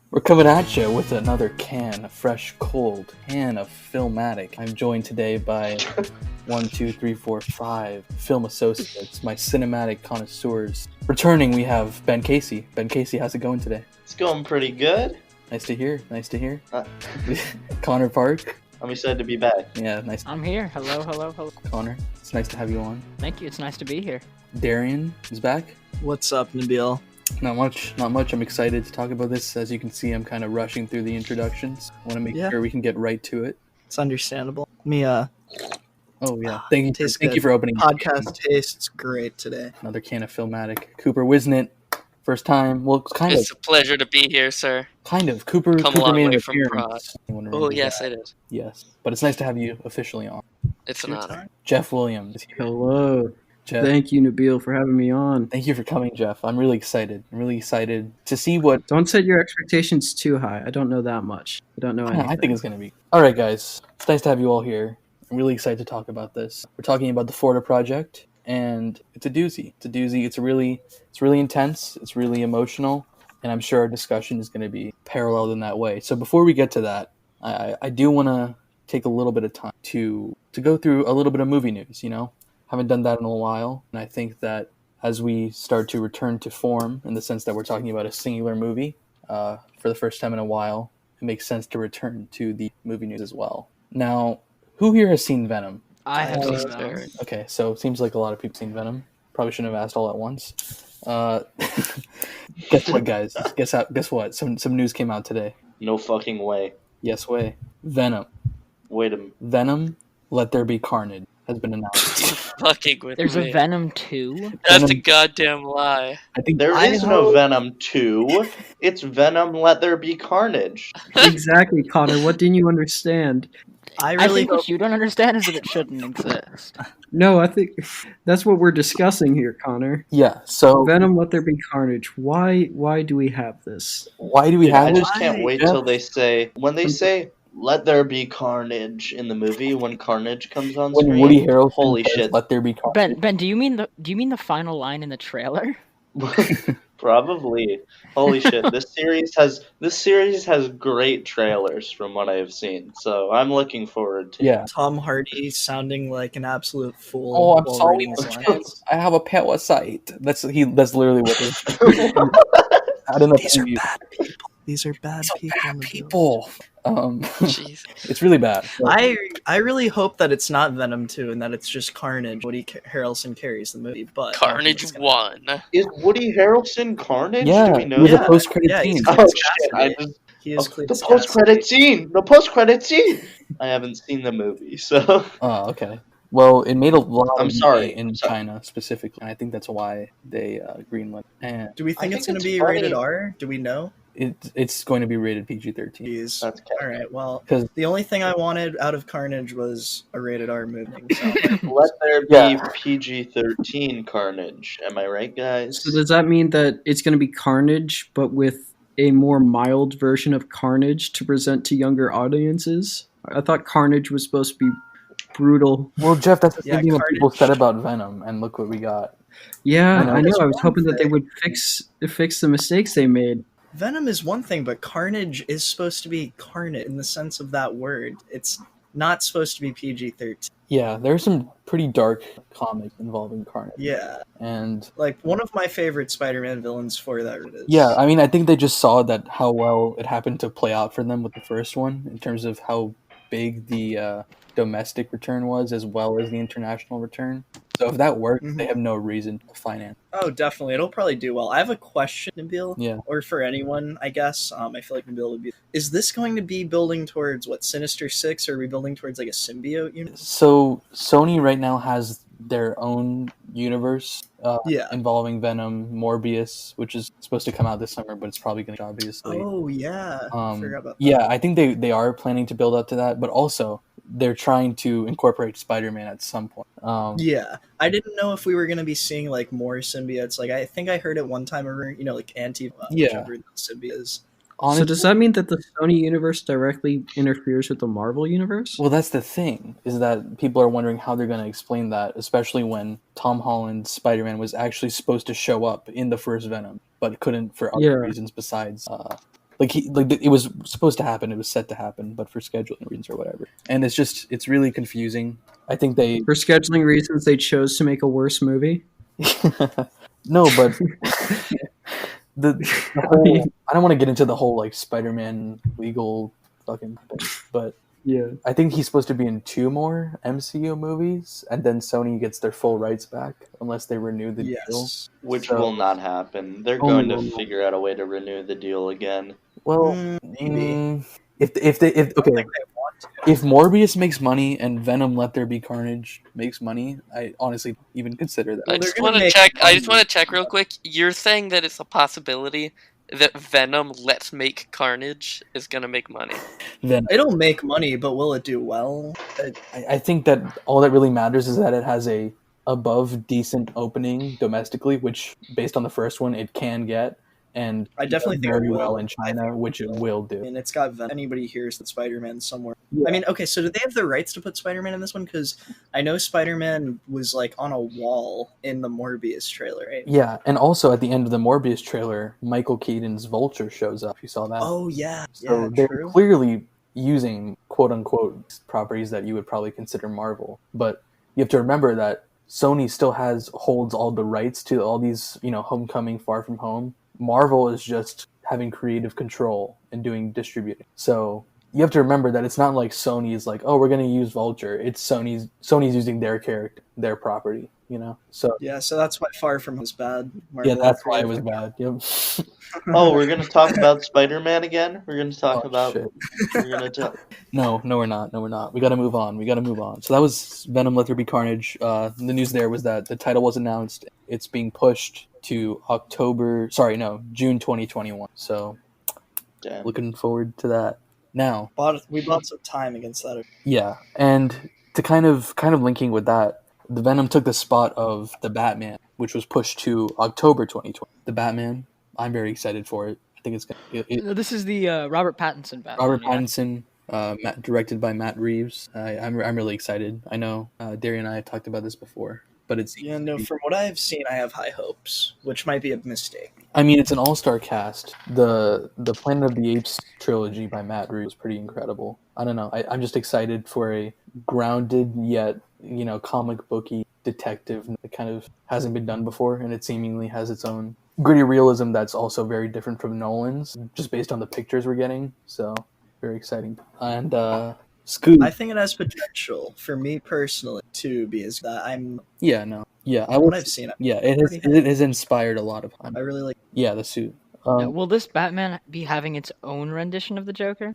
We're coming at you with another can, a fresh, cold can of Filmatic. I'm joined today by 5 film associates, my cinematic connoisseurs. Returning, we have Ben Casey. Ben Casey, how's it going today? It's going pretty good. Nice to hear. Connor Park. I'm excited to be back. Yeah, nice. I'm here. Hello. Connor, it's nice to have you on. Thank you. It's nice to be here. Darian is back. What's up, Nabil? Not much. I'm excited to talk about this. As you can see, I'm kind of rushing through the introductions. I want to make sure we can get right to it. It's understandable. Oh yeah, thank you for opening. Podcast tastes great today. Another can of Filmatic. Cooper Whisnant, first time. Well, It's a pleasure to be here, sir. Kind of. Cooper a long made way an from appearance. Oh, yes, it is. Yes, but it's nice to have you officially on. It's an honor. Jeff Williams. Hello. Jeff, Thank you, Nabil, for having me on. thank you for coming, Jeff. I'm really excited. to see what. Don't set your expectations too high. I don't know that much. I don't know anything. I think it's going to be. All right, guys. It's nice to have you all here. I'm really excited to talk about this. We're talking about the Florida Project, and it's a doozy. It's really intense. It's really emotional, and I'm sure our discussion is going to be paralleled in that way. So before we get to that, I do want to take a little bit of time to go through a little bit of movie news. Haven't done that in a while, and I think that as we start to return to form, in the sense that we're talking about a singular movie for the first time in a while, it makes sense to return to the movie news as well. Now, who here has seen Venom? I have seen Venom. Okay, so it seems like a lot of people have seen Venom. Probably shouldn't have asked all at once. Guess what, guys? Guess what? Some news came out today. No fucking way. Yes way. Venom. Wait a minute. Venom, Let There Be Carnage has been announced. Fucking with There's me. a Venom 2? That's a goddamn lie. I think There is no Venom 2. It's Let There Be Carnage. Exactly, Connor. What didn't you understand? I think what you don't understand is that it shouldn't exist. No, I think that's what we're discussing here, Connor. Yeah, so Venom, Let There Be Carnage. Why do we have this? why do we have I this? just can't wait till they say Let There Be Carnage in the movie when Carnage comes on When screen. Woody Harrelson Holy says, shit. Let There Be Carnage. Ben, do you mean the final line in the trailer? Probably. Holy shit. This series has great trailers from what I have seen. So I'm looking forward to it. Yeah. Tom Hardy sounding like an absolute fool. Oh, I'm while sorry, reading his Mr. lines. I have a parasite. That's literally what it is. I don't know. These are bad people. These are bad people. Bad Nabil. people. Jeez. It's really bad. I really hope that it's not Venom 2 and that it's just Carnage. Woody Harrelson carries the movie, but Carnage 1. Is Woody Harrelson Carnage? Yeah, Do we it know was that? a post-credit Yeah, scene. he's- Oh shit! he is The post-credit scene. I haven't seen the movie, so Oh, okay. Well, it made a lot I'm of sorry. money in China specifically, and I think that's why they greenlit. And Do we think I it's think going to it's be funny. rated R? Do we know? it's going to be rated PG-13. Jeez. that's All right. Well, 'Cause- the only thing I wanted out of Carnage was a rated R movie. So. Let there be Yeah. PG-13 Carnage. Am I right, guys? So does that mean that it's going to be Carnage, but with a more mild version of Carnage to present to younger audiences? I thought Carnage was supposed to be brutal. Well, Jeff, that's the Yeah, same thing that people Carnage. said about Venom, and look what we got. Yeah, I I know. know. I was That's hoping one that they thing. would fix the mistakes they made. Venom is one thing, but Carnage is supposed to be carnage in the sense of that word. It's not supposed to be PG-13. Yeah, there's some pretty dark comics involving Carnage. Yeah, And like one of my favorite Spider-Man villains for that is. yeah, I mean, I think they just saw that how well it happened to play out for them with the first one in terms of how big the domestic return was as well as the international return. So if that worked, they have no reason to finance. Oh, definitely. It'll probably do well. I have a question, Nabil. Yeah. Or for anyone, I guess. I feel like Nabil would be. Is this going to be building towards what, Sinister Six, or are we building towards like a symbiote universe? So Sony right now has their own universe Yeah. involving Venom, Morbius, which is supposed to come out this summer, but it's probably going to obviously. Oh yeah. I forgot about that. Yeah, I think they are planning to build up to that, but also they're trying to incorporate Spider-Man at some point. Yeah, I didn't know if we were gonna be seeing like more symbiotes. Like I think I heard at one time, like anti, Yeah. whichever the symbiote is. Honestly, So does that mean that the Sony universe directly interferes with the Marvel universe? well, that's the thing, is that people are wondering how they're going to explain that, especially when Tom Holland's Spider-Man was actually supposed to show up in the first Venom, but couldn't for other Yeah. reasons besides it was supposed to happen. It was set to happen, but for scheduling reasons or whatever. And it's really confusing. I think they For scheduling reasons, they chose to make a worse movie. no, but the whole I don't want to get into the whole like Spider-Man legal fucking thing, but Yeah. I think he's supposed to be in 2 more MCU movies, and then Sony gets their full rights back unless they renew the deal. Yes. Which So- will not happen. They're Only going to will not. figure out a way to renew the deal again. Well, Maybe. if I don't think they want to. if Morbius makes money and Venom Let There Be Carnage makes money, I honestly even consider that. Uh, I they're just gonna want to make check. I just money. want to check real quick. You're saying that it's a possibility that Venom Let's Make Carnage is gonna make money. Venom. It'll make money, but will it do well? I think that all that really matters is that it has a above decent opening domestically, which based on the first one it can get, and I definitely think very it will. well in I China, think which it will do. And it's got anybody hears that Spider-Man somewhere. Yeah. I mean, okay, so do they have the rights to put Spider-Man in this one? Because I know Spider-Man was like on a wall in the Morbius trailer, right? Yeah, and also at the end of the Morbius trailer, Michael Keaton's Vulture shows up. You saw that? Oh yeah, So yeah, they're true. clearly using quote unquote properties that you would probably consider Marvel. But you have to remember that Sony still holds all the rights to all these, Homecoming, Far From Home. Marvel is just having creative control and doing distributing. So you have to remember that it's not like Sony is like, oh, we're going to use Vulture. It's Sony's using their character, their property, So Yeah, so that's why Far From Home was bad. yeah, Marvel that's why it was creative. bad. Yep. Oh, we're going to talk about Spider-Man again? We're going to talk Oh, about... shit. We're going to talk... No, we're not. We got to move on. So that was Venom Let There Be Carnage. The news there was that the title was announced. It's being pushed to June 2021. So Damn. looking forward to that. Now, We bought some time against that. yeah, and to kind of linking with that, the Venom took the spot of the Batman, which was pushed to October 2020. The Batman, I'm very excited for it. I think it's gonna. No, this is the Robert Pattinson Batman. Robert yeah. Pattinson, directed by Matt Reeves. I'm really excited. I know Darian and I have talked about this before, but it's Yeah, no, from what I've seen, I have high hopes, which might be a mistake. I mean, it's an all-star cast. The Planet of the Apes trilogy by Matt Reeves is pretty incredible. I don't know. I'm just excited for a grounded yet comic booky detective that kind of hasn't been done before, and it seemingly has its own gritty realism that's also very different from Nolan's, just based on the pictures we're getting. So very exciting. And Scoob. I think it has potential for me personally to be as that I'm. Yeah, no. Yeah, What I've seen, Yeah, it has inspired a lot of. I really like. Yeah, the suit. Now, will this Batman be having its own rendition of the Joker?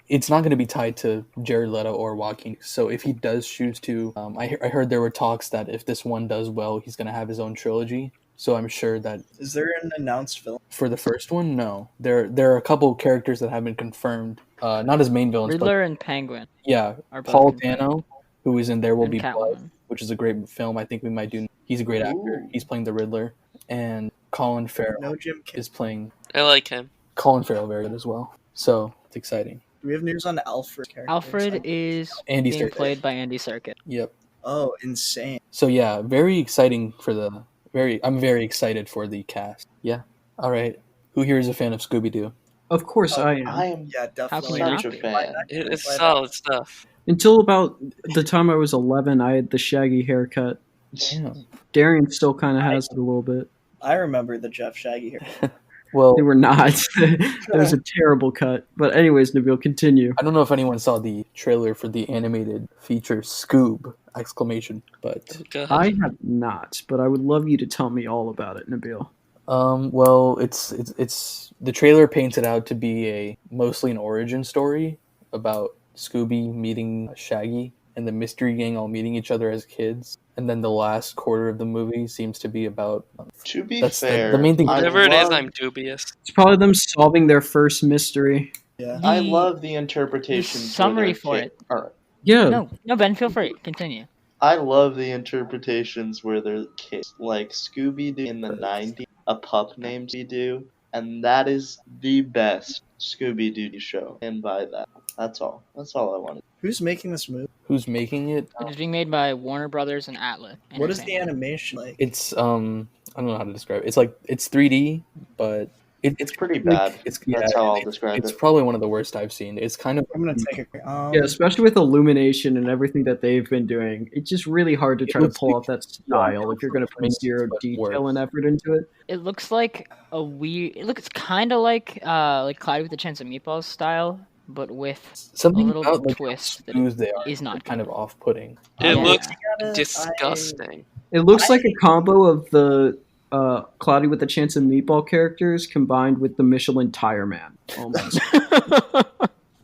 It's not going to be tied to Jared Leto or Joaquin. So if he does choose to, I heard there were talks that if this one does well, he's going to have his own trilogy. So I'm sure that Is there an announced film? for the first one, no, there are a couple characters that have been confirmed, not as main villains, Riddler and Penguin. but yeah, Are both Paul confirmed. Dano, who is in There Will And Be Blood, Catwoman. which is a great film. I think we might do. He's a great actor. Ooh. He's playing the Riddler, and Colin Farrell No Jim Carrey. is playing I like him. Colin Farrell very good as well. So it's exciting. Do we have news on Alfred? character? Alfred is Andy being Serkis. played by Andy Serkis. Yep. Oh, insane! So yeah, very exciting I'm very excited for the cast. Yeah. All right. Who here is a fan of Scooby-Doo? Of course I am. I am Yeah, definitely. How can you such a not be? fan. It's solid stuff. Until about the time I was 11, I had the shaggy haircut. Damn. Darian still kind of has it a little bit. I remember the Jeff Shaggy hair. Well, They were not. It was a terrible cut. But anyways, Nabil, continue. I don't know if anyone saw the trailer for the animated feature Scoob! Exclamation. But God. I have not, but I would love you to tell me all about it, Nabil. well, it's the trailer paints it out to be mostly an origin story about Scooby meeting Shaggy and the Mystery Gang all meeting each other as kids, and then the last quarter of the movie seems to be about. To be That's fair, the main thing. Whatever it is, I'm dubious. It's probably them solving their first mystery. Yeah. I The- love the interpretations. the summary where for they're it. Alright. Yeah. No, Ben, feel free. Continue. I love the interpretations where they're kids. Like Scooby-Doo in the 90s, a pup named Scooby-Doo, and that is the best Scooby-Doo show. And by that, that's all. That's all I wanted. Who's making this movie? Who's making it? It is being made by Warner Brothers and Atlas. What is the Entertainment. animation like? It's I don't know how to describe it. It's 3D, but It's pretty bad. That's how I'll describe It's it. probably one of the worst I've seen. It's kind of I'm gonna take a. Yeah, especially with Illumination and everything that they've been doing, it's just really hard to try to looks pull like- off that style if you're going to put zero but detail worse. and effort into it. It looks like a weird. It looks kind of like Cloudy with a Chance of Meatballs style, but with something a little about like how twist that smooth they are is not kind of off-putting. It Yeah. looks gotta- disgusting. It looks like a combo of the Cloudy with a Chance of Meatball characters combined with the Michelin Tire Man, almost.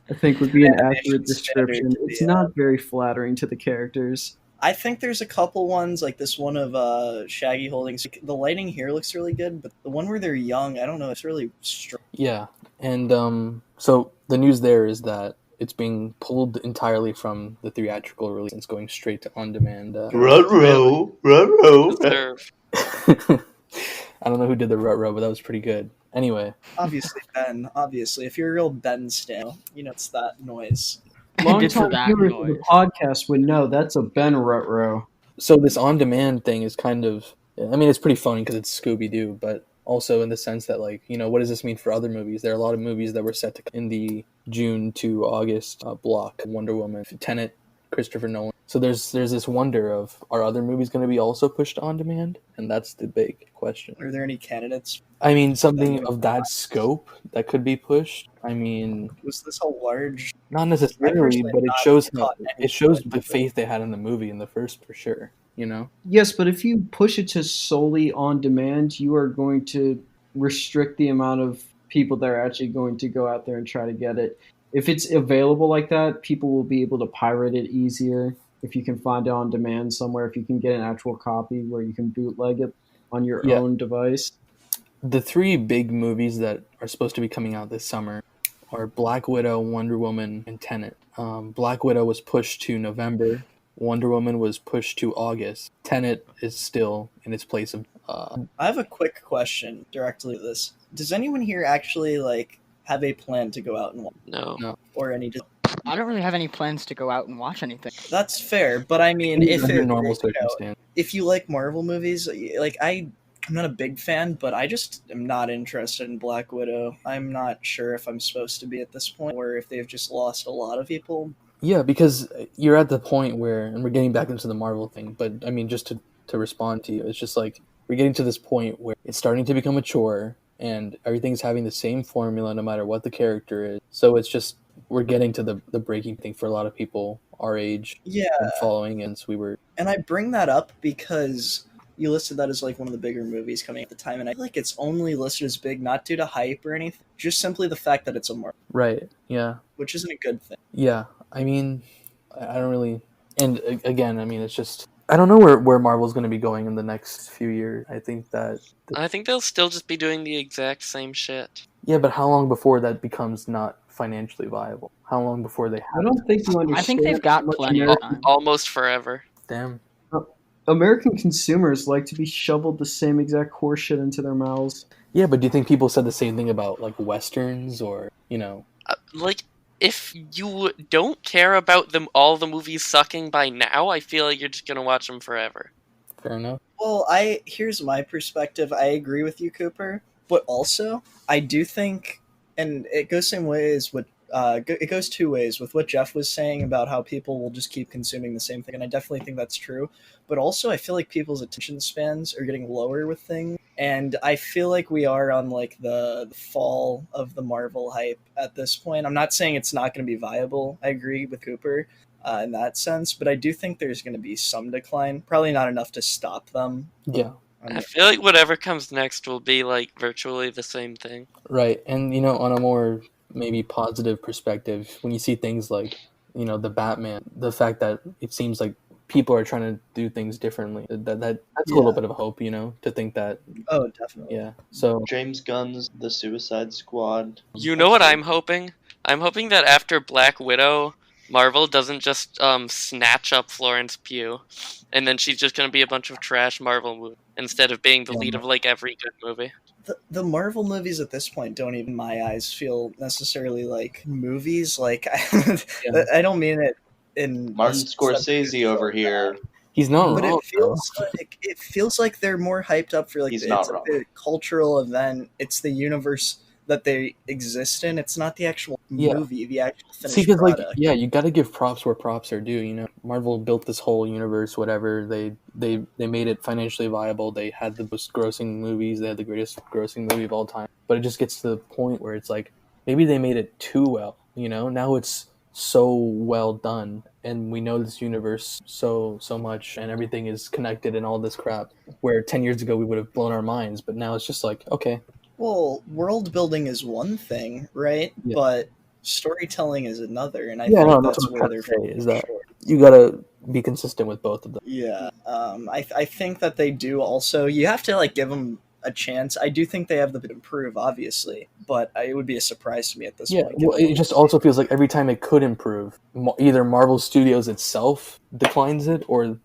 I think would be an accurate description. It's not very flattering to the characters. I think there's a couple ones like this one of Shaggy holding. The lighting here looks really good, but the one where they're young, I don't know. It's really strong. Yeah, and so the news there is that it's being pulled entirely from the theatrical release. It's going straight to on-demand. Ruh-roh. Deserve. I don't know who did the rut-row, but that was pretty good. Anyway, Obviously, Ben. Obviously, if you're a real Ben stan, you know it's that noise. It's Long-time that viewers of the noise. podcast would know that's a Ben Rutro. so this on-demand thing is kind of, I mean, it's pretty funny because it's Scooby-Doo, but also in the sense that, like, you know, what does this mean for other movies? There are a lot of movies that were set to in the June to August block. Wonder Woman, Tenet, Christopher Nolan. So there's this wonder of, are other movies going to be also pushed on demand? And that's the big question. Are there any candidates? I mean, something of that scope that could be pushed. I mean, Was this a large? not I necessarily, personally but it not shows caught any the faith they had in the movie in the first, for sure. You know. Yes, but if you push it to solely on demand, you are going to restrict the amount of people that are actually going to go out there and try to get it. If it's available like that, people will be able to pirate it easier. If you can find it on demand somewhere, if you can get an actual copy where you can bootleg it on your Yeah. own device. The three big movies that are supposed to be coming out this summer are Black Widow, Wonder Woman, and Tenet. Black Widow was pushed to November. Wonder Woman was pushed to August. Tenet is still in its place of. I have a quick question directly to this. Does anyone here actually like have a plan to go out and watch, No. or any? I don't really have any plans to go out and watch anything. That's fair, but I mean, if under it, normal you know, circumstances. if you like Marvel movies, like I'm not a big fan, but I just am not interested in Black Widow. I'm not sure if I'm supposed to be at this point, or if they've just lost a lot of people. Yeah, because you're at the point where, and we're getting back into the Marvel thing, but I mean, just to respond to you, it's just like we're getting to this point where it's starting to become a chore, and everything's having the same formula no matter what the character is. So it's just we're getting to the breaking thing for a lot of people our age Yeah, and following, and so we were. and I bring that up because you listed that as like one of the bigger movies coming at the time, and I feel like it's only listed as big not due to hype or anything, just simply the fact that it's a Marvel, Right. Yeah. which isn't a good thing. Yeah. I mean, I don't really. And again, I mean, it's just I don't know where Marvel's going to be going in the next few years. I think that. I think they'll still just be doing the exact same shit. Yeah, but how long before that becomes not financially viable? How long before they have I don't think you understand. I think they've got how much plenty of American- time. Almost forever. Damn. American consumers like to be shoveled the same exact horseshit into their mouths. Yeah, but do you think people said the same thing about like westerns or Like, if you don't care about all the movies sucking by now, I feel like you're just gonna watch them forever. Fair enough. Well, here's my perspective. I agree with you, Cooper, but also I do think, and it goes same way as what it goes two ways with what Jeff was saying about how people will just keep consuming the same thing, and I definitely think that's true. But also, I feel like people's attention spans are getting lower with things, and I feel like we are on like the fall of the Marvel hype at this point. I'm not saying it's not going to be viable. I agree with Cooper in that sense, but I do think there's going to be some decline. Probably not enough to stop them. Yeah. I feel like whatever comes next will be like virtually the same thing. Right. And on a more maybe positive perspective, when you see things like the Batman, the fact that it seems like people are trying to do things differently, that's a little bit of hope, to think that. Oh, definitely. Yeah. So James Gunn's The Suicide Squad. You know what I'm hoping? I'm hoping that after Black Widow, Marvel doesn't just snatch up Florence Pugh, and then she's just gonna be a bunch of trash Marvel movies instead of being the lead of like every good movie. The Marvel movies at this point don't even, in my eyes, feel necessarily like movies. Like I don't mean it in Martin Scorsese over here. He's not But wrong. it feels like they're more hyped up for like He's it's not like wrong. the cultural event. It's the universe that they exist in. It's not the actual Yeah. movie, the actual See, finished because product. you got to give props where props are due. You know, Marvel built this whole universe. Whatever they made it financially viable. They had the most grossing movies. They had the greatest grossing movie of all time. But it just gets to the point where it's like maybe they made it too well. You know, now it's so well done, and we know this universe so much, and everything is connected and all this crap. Where 10 years ago we would have blown our minds, but now it's just like okay, Well, world building is one thing, right? Yeah. But storytelling is another, and I yeah, think no, that's what I'm where trying they're to say is that short. you gotta be consistent with both of them. Yeah, I think that they do. Also, you have to like give them a chance. I do think they have the to improve, obviously, but it would be a surprise to me at this Yeah, point. well, it just also feels like every time it could improve, either Marvel Studios itself declines it, or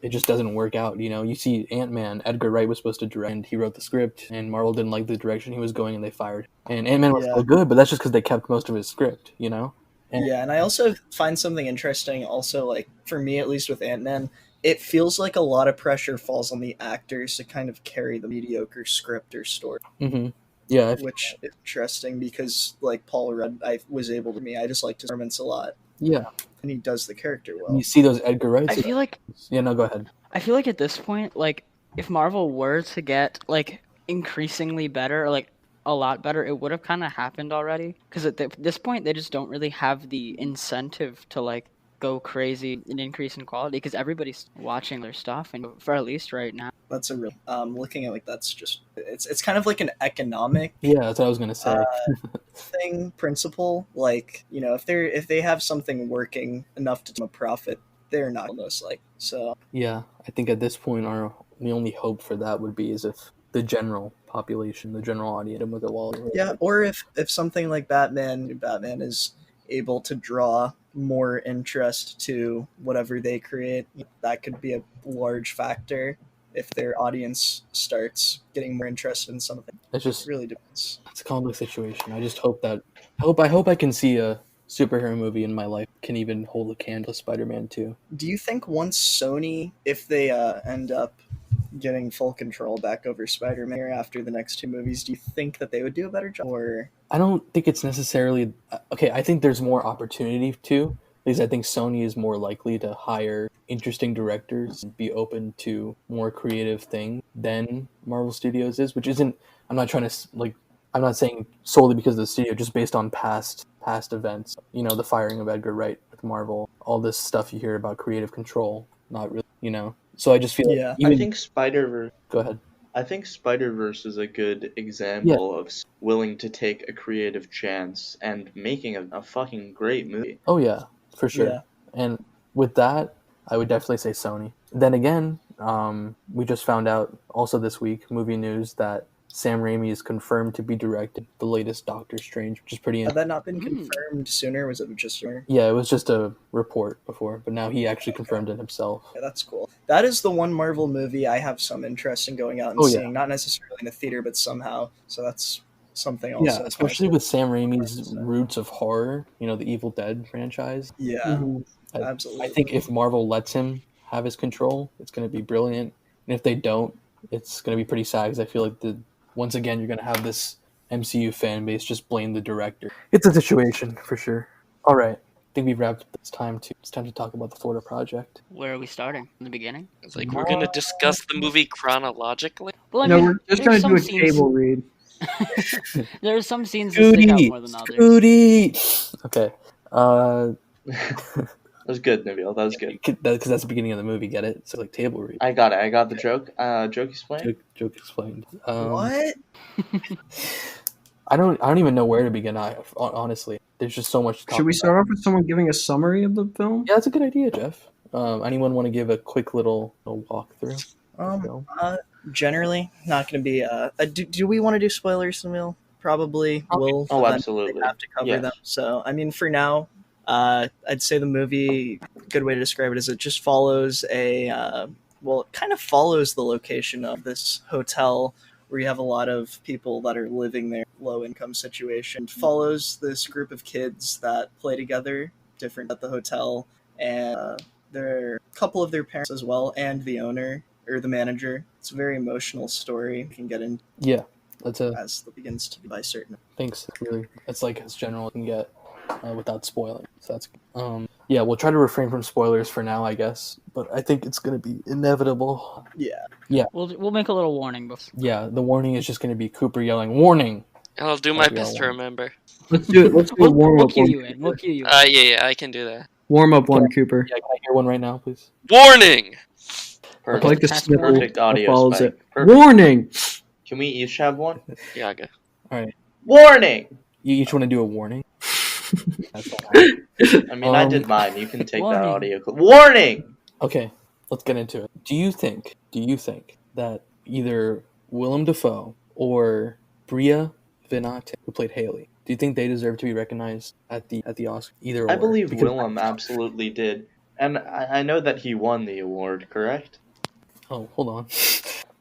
it just doesn't work out. You know, you see Ant-Man, Edgar Wright was supposed to direct, and he wrote the script, and Marvel didn't like the direction he was going, and they fired him. And Ant-Man was Yeah. still good, but that's just because they kept most of his script, you know? And Yeah, and I also find something interesting. Also, like for me, at least with Ant-Man, it feels like a lot of pressure falls on the actors to kind of carry the mediocre script or story. mhm. Yeah, Which is interesting because like Paul Rudd, I was able to I just liked his performance a lot, yeah. and he does the character well. You see those Edgar Wright. I feel like Yeah, no, go ahead. at this point, like if Marvel were to get like increasingly better, or, like a lot better, it would have kind of happened already. Because at this point, they just don't really have the incentive to like go crazy and increase in quality because everybody's watching their stuff, and for at least right now. That's a real looking at like that's just it's kind of like an economic Yeah, that's what I was gonna say. thing principle. Like if they have something working enough to a profit, they're not most like so. Yeah, I think at this point, the only hope for that would be is if the general population, the general audience, with the wall. Yeah, or if something like Batman is able to draw more interest to whatever they create, that could be a large factor if their audience starts getting more interested in something. It's just It really depends. it's a complex situation. I just hope that I hope I can see a superhero movie in my life can even hold a candle to Spider-Man 2. Do you think once Sony, if they end up getting full control back over Spider-Man after the next two movies, do you think that they would do a better job? Or I don't think it's necessarily okay. I think there's more opportunity too, because I think Sony is more likely to hire interesting directors and be open to more creative things than Marvel Studios is, which isn't. I'm not trying to like. I'm not saying solely because of the studio, just based on past events. You know, the firing of Edgar Wright with Marvel, all this stuff you hear about creative control, not really. You know, so I just feel Yeah. like even, I think Spider-Verse. Go ahead. I think Spider-Verse is a good example of willing to take a creative chance and making a fucking great movie. Oh yeah, for sure. Yeah. And with that, I would definitely say Sony. Then again, we just found out also this week, movie news, that Sam Raimi is confirmed to be directing the latest Doctor Strange, which is pretty Had interesting. that not been confirmed sooner? Was it just sooner? Yeah, it was just a report before, but now he actually confirmed it himself. Yeah, that's cool. That is the one Marvel movie I have some interest in going out and Oh, yeah. seeing. Not necessarily in the theater, but somehow. So that's something also. Yeah, especially with Sam Raimi's roots of horror, you know, the Evil Dead franchise. Yeah, Mhm. absolutely. I think if Marvel lets him have his control, it's going to be brilliant. And if they don't, it's going to be pretty sad because I feel like once again you're going to have this MCU fan base just blame the director. It's a situation for sure. All right, I think we've wrapped up. It's time to talk about the Florida Project. Where are we starting? From the beginning? It's like we're gonna discuss the movie chronologically. Well, I No, mean, we're just gonna there's do a some scenes. table read. There are some scenes that stick out more than others. Scooty. Okay. That was good, Nabil. That was good. Because that's the beginning of the movie. Get it? So like table read. I got it. I got the joke. Joke explained. Joke explained. What? I don't even know where to begin. Honestly, there's just so much to talk Should we about. start off with someone giving a summary of the film? Yeah, that's a good idea, Jeff. Anyone want to give a quick little walkthrough? Generally, not going to be. Do we want to do spoilers, Emil? Probably will. Oh, Then absolutely. we have to cover Yes. them. So, I mean, for now, I'd say the movie. Good way to describe it is it just follows it kind of follows the location of this hotel where you have a lot of people that are living there, low income situation. It follows this group of kids that play together, different at the hotel, and a couple of their parents as well, and the owner or the manager. It's a very emotional story. You can get into Yeah, that's as it begins to be by certain. thanks. Really, it's like as general as you can get without spoiling. So that's yeah. We'll try to refrain from spoilers for now, I guess. But I think it's going to be inevitable. Yeah. We'll make a little warning before. Yeah, the warning is just going to be Cooper yelling "warning." I'll do my best to remember. Let's do it. Let's do a warm We'll up cue one. you in. We'll cue you in. Yeah, I can do that. Warm up one, Cooper. Yeah, can I hear one right now, please? Warning! I like the That's snippet perfect that audio follows spike. it. Perfect. Warning! Can we each have one? Yeah, okay. All right, Warning! you each want to do a warning? That's not I mean, I did mine. You can take that Warning. audio clip. Warning! Okay, let's get into it. Do you think that either Willem Dafoe or Bria Venate, who played Haley, do you think they deserve to be recognized at the Oscar? Either or. I believe Because- Willem absolutely did. And I know that he won the award, correct? Oh, hold on.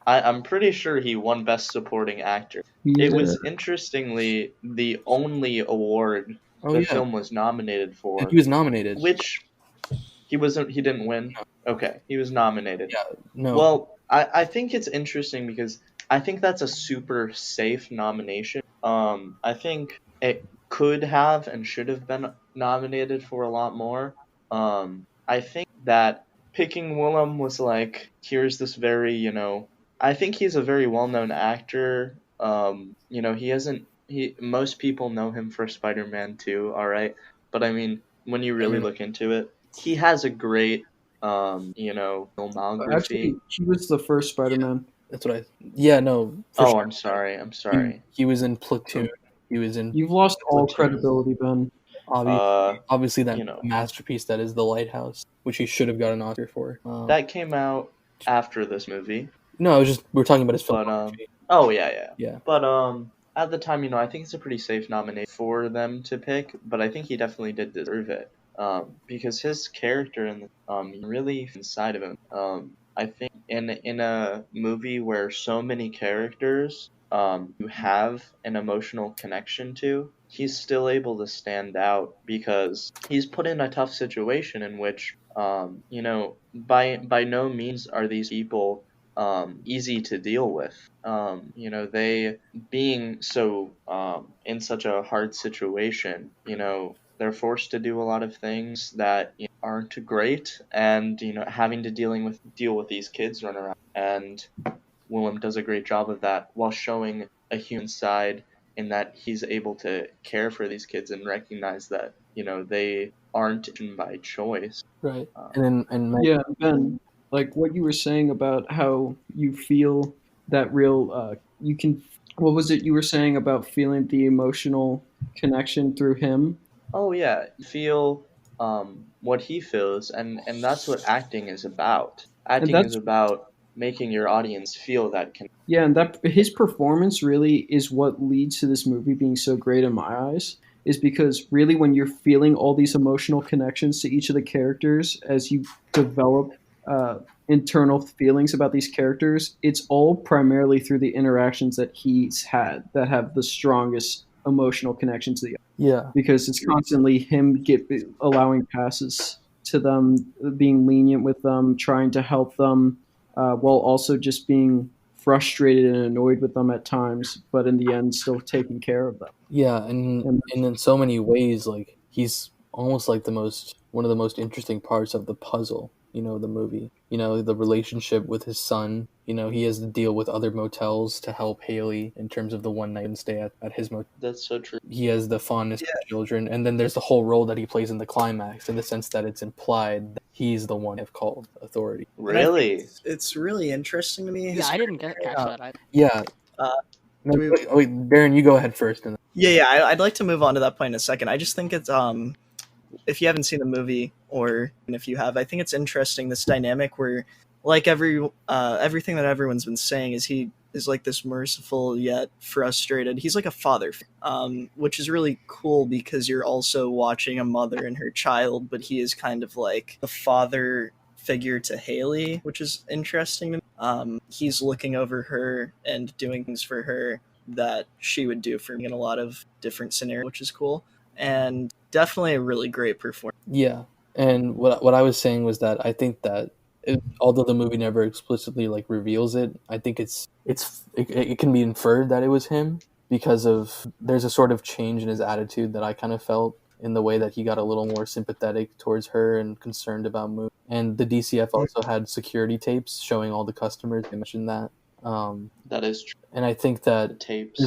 I'm pretty sure he won Best Supporting Actor. It was interestingly the only award Oh the yeah, film was nominated for, he was nominated. which he didn't win. Okay, he was nominated. Yeah, no. Well, I think it's interesting because I think that's a super safe nomination. I think it could have and should have been nominated for a lot more. I think that picking Willem was like, here's this very, I think he's a very well-known actor. Most people know him for Spider-Man 2, all right? But I mean, when you really look into it, he has a great, filmography. Actually, he was the first Spider-Man. That's what I. Yeah, no. for Oh, sure. I'm sorry. He was in Platoon. He was in You've lost all Platoon. credibility, Ben. obviously that you know. masterpiece that is The Lighthouse, which he should have got an Oscar for. That came out after this movie. No, I was just we were talking about his But filmography. oh yeah. Yeah. But at the time, I think it's a pretty safe nomination for them to pick. But I think he definitely did deserve it. Because his character and really inside of him. I think in a movie where so many characters you have an emotional connection to, he's still able to stand out because he's put in a tough situation in which by no means are these people easy to deal with. They being so in such a hard situation, they're forced to do a lot of things that aren't great, and having to deal with these kids running around. And Willem does a great job of that while showing a human side in that he's able to care for these kids and recognize that they aren't by choice. Right. And Yeah, Ben, like what you were saying about how you feel that real, what was it you were saying about feeling the emotional connection through him? Oh yeah, feel what he feels, and that's what acting is about. Acting is about making your audience feel that connection. Yeah, and that his performance really is what leads to this movie being so great in my eyes. Is because really when you're feeling all these emotional connections to each of the characters as you develop internal feelings about these characters, it's all primarily through the interactions that he's had that have the strongest emotional connection to the other. Yeah. Because it's constantly him allowing passes to them, being lenient with them, trying to help them, while also just being frustrated and annoyed with them at times, but in the end still taking care of them. Yeah, and in so many ways, like he's almost like one of the most interesting parts of the puzzle. The movie. The relationship with his son. He has to deal with other motels to help Haley in terms of the one night and stay at his motel. That's so true. He has the fondness for children, and then there's the whole role that he plays in the climax, in the sense that it's implied that he's the one have called authority. Really? It's really interesting to me. Yeah, I didn't catch that. Yeah. Wait, Darren, you go ahead first. And I'd like to move on to that point in a second. I just think it's if you haven't seen the movie, or if you have, I think it's interesting, this dynamic where, like everything that everyone's been saying, is he is like this merciful yet frustrated. He's like a father, which is really cool because you're also watching a mother and her child, but he is kind of like the father figure to Haley, which is interesting to me. He's looking over her and doing things for her that she would do for me in a lot of different scenarios, which is cool. And definitely a really great performance. yeah, And what I was saying was that I think that although the movie never explicitly like reveals it, I think it can be inferred that it was him because of there's a sort of change in his attitude that I kind of felt in the way that he got a little more sympathetic towards her and concerned about Moon. And the DCF also had security tapes showing all the customers. They mentioned that. That is true. And I think that Tapes.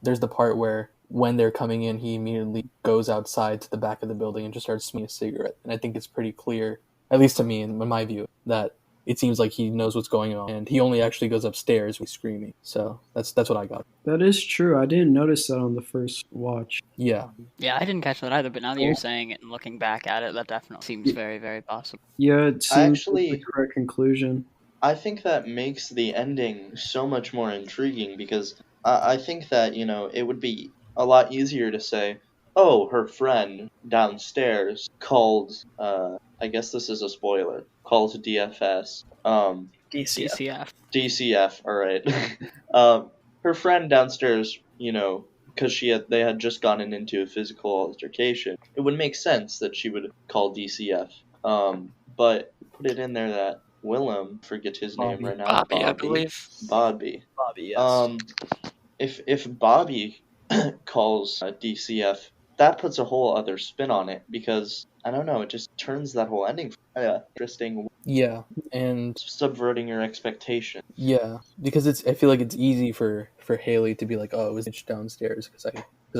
there's the part where when they're coming in, he immediately goes outside to the back of the building and just starts smoking a cigarette. And I think it's pretty clear, at least to me, in my view, that it seems like he knows what's going on, and he only actually goes upstairs when he's screaming. So that's what I got. That is true. I didn't notice that on the first watch. Yeah. Yeah, I didn't catch that either, but now that you're saying it and looking back at it, that definitely seems very, very possible. Yeah, it seems like the Actually- correct conclusion. I think that makes the ending so much more intriguing because I think that, it would be a lot easier to say, oh, her friend downstairs called, I guess this is a spoiler, called DFS. DCF. DCF. Alright. Her friend downstairs, because they had just gotten into a physical altercation, it would make sense that she would call DCF. But put it in there that Willem, forget his name right now. Bobby, I believe. Bobby. Bobby, yes. If Bobby calls DCF, that puts a whole other spin on it because I don't know, it just turns that whole ending interesting, Yeah. And subverting your expectation. yeah, because I feel like it's easy for Haley to be like, oh, it was downstairs because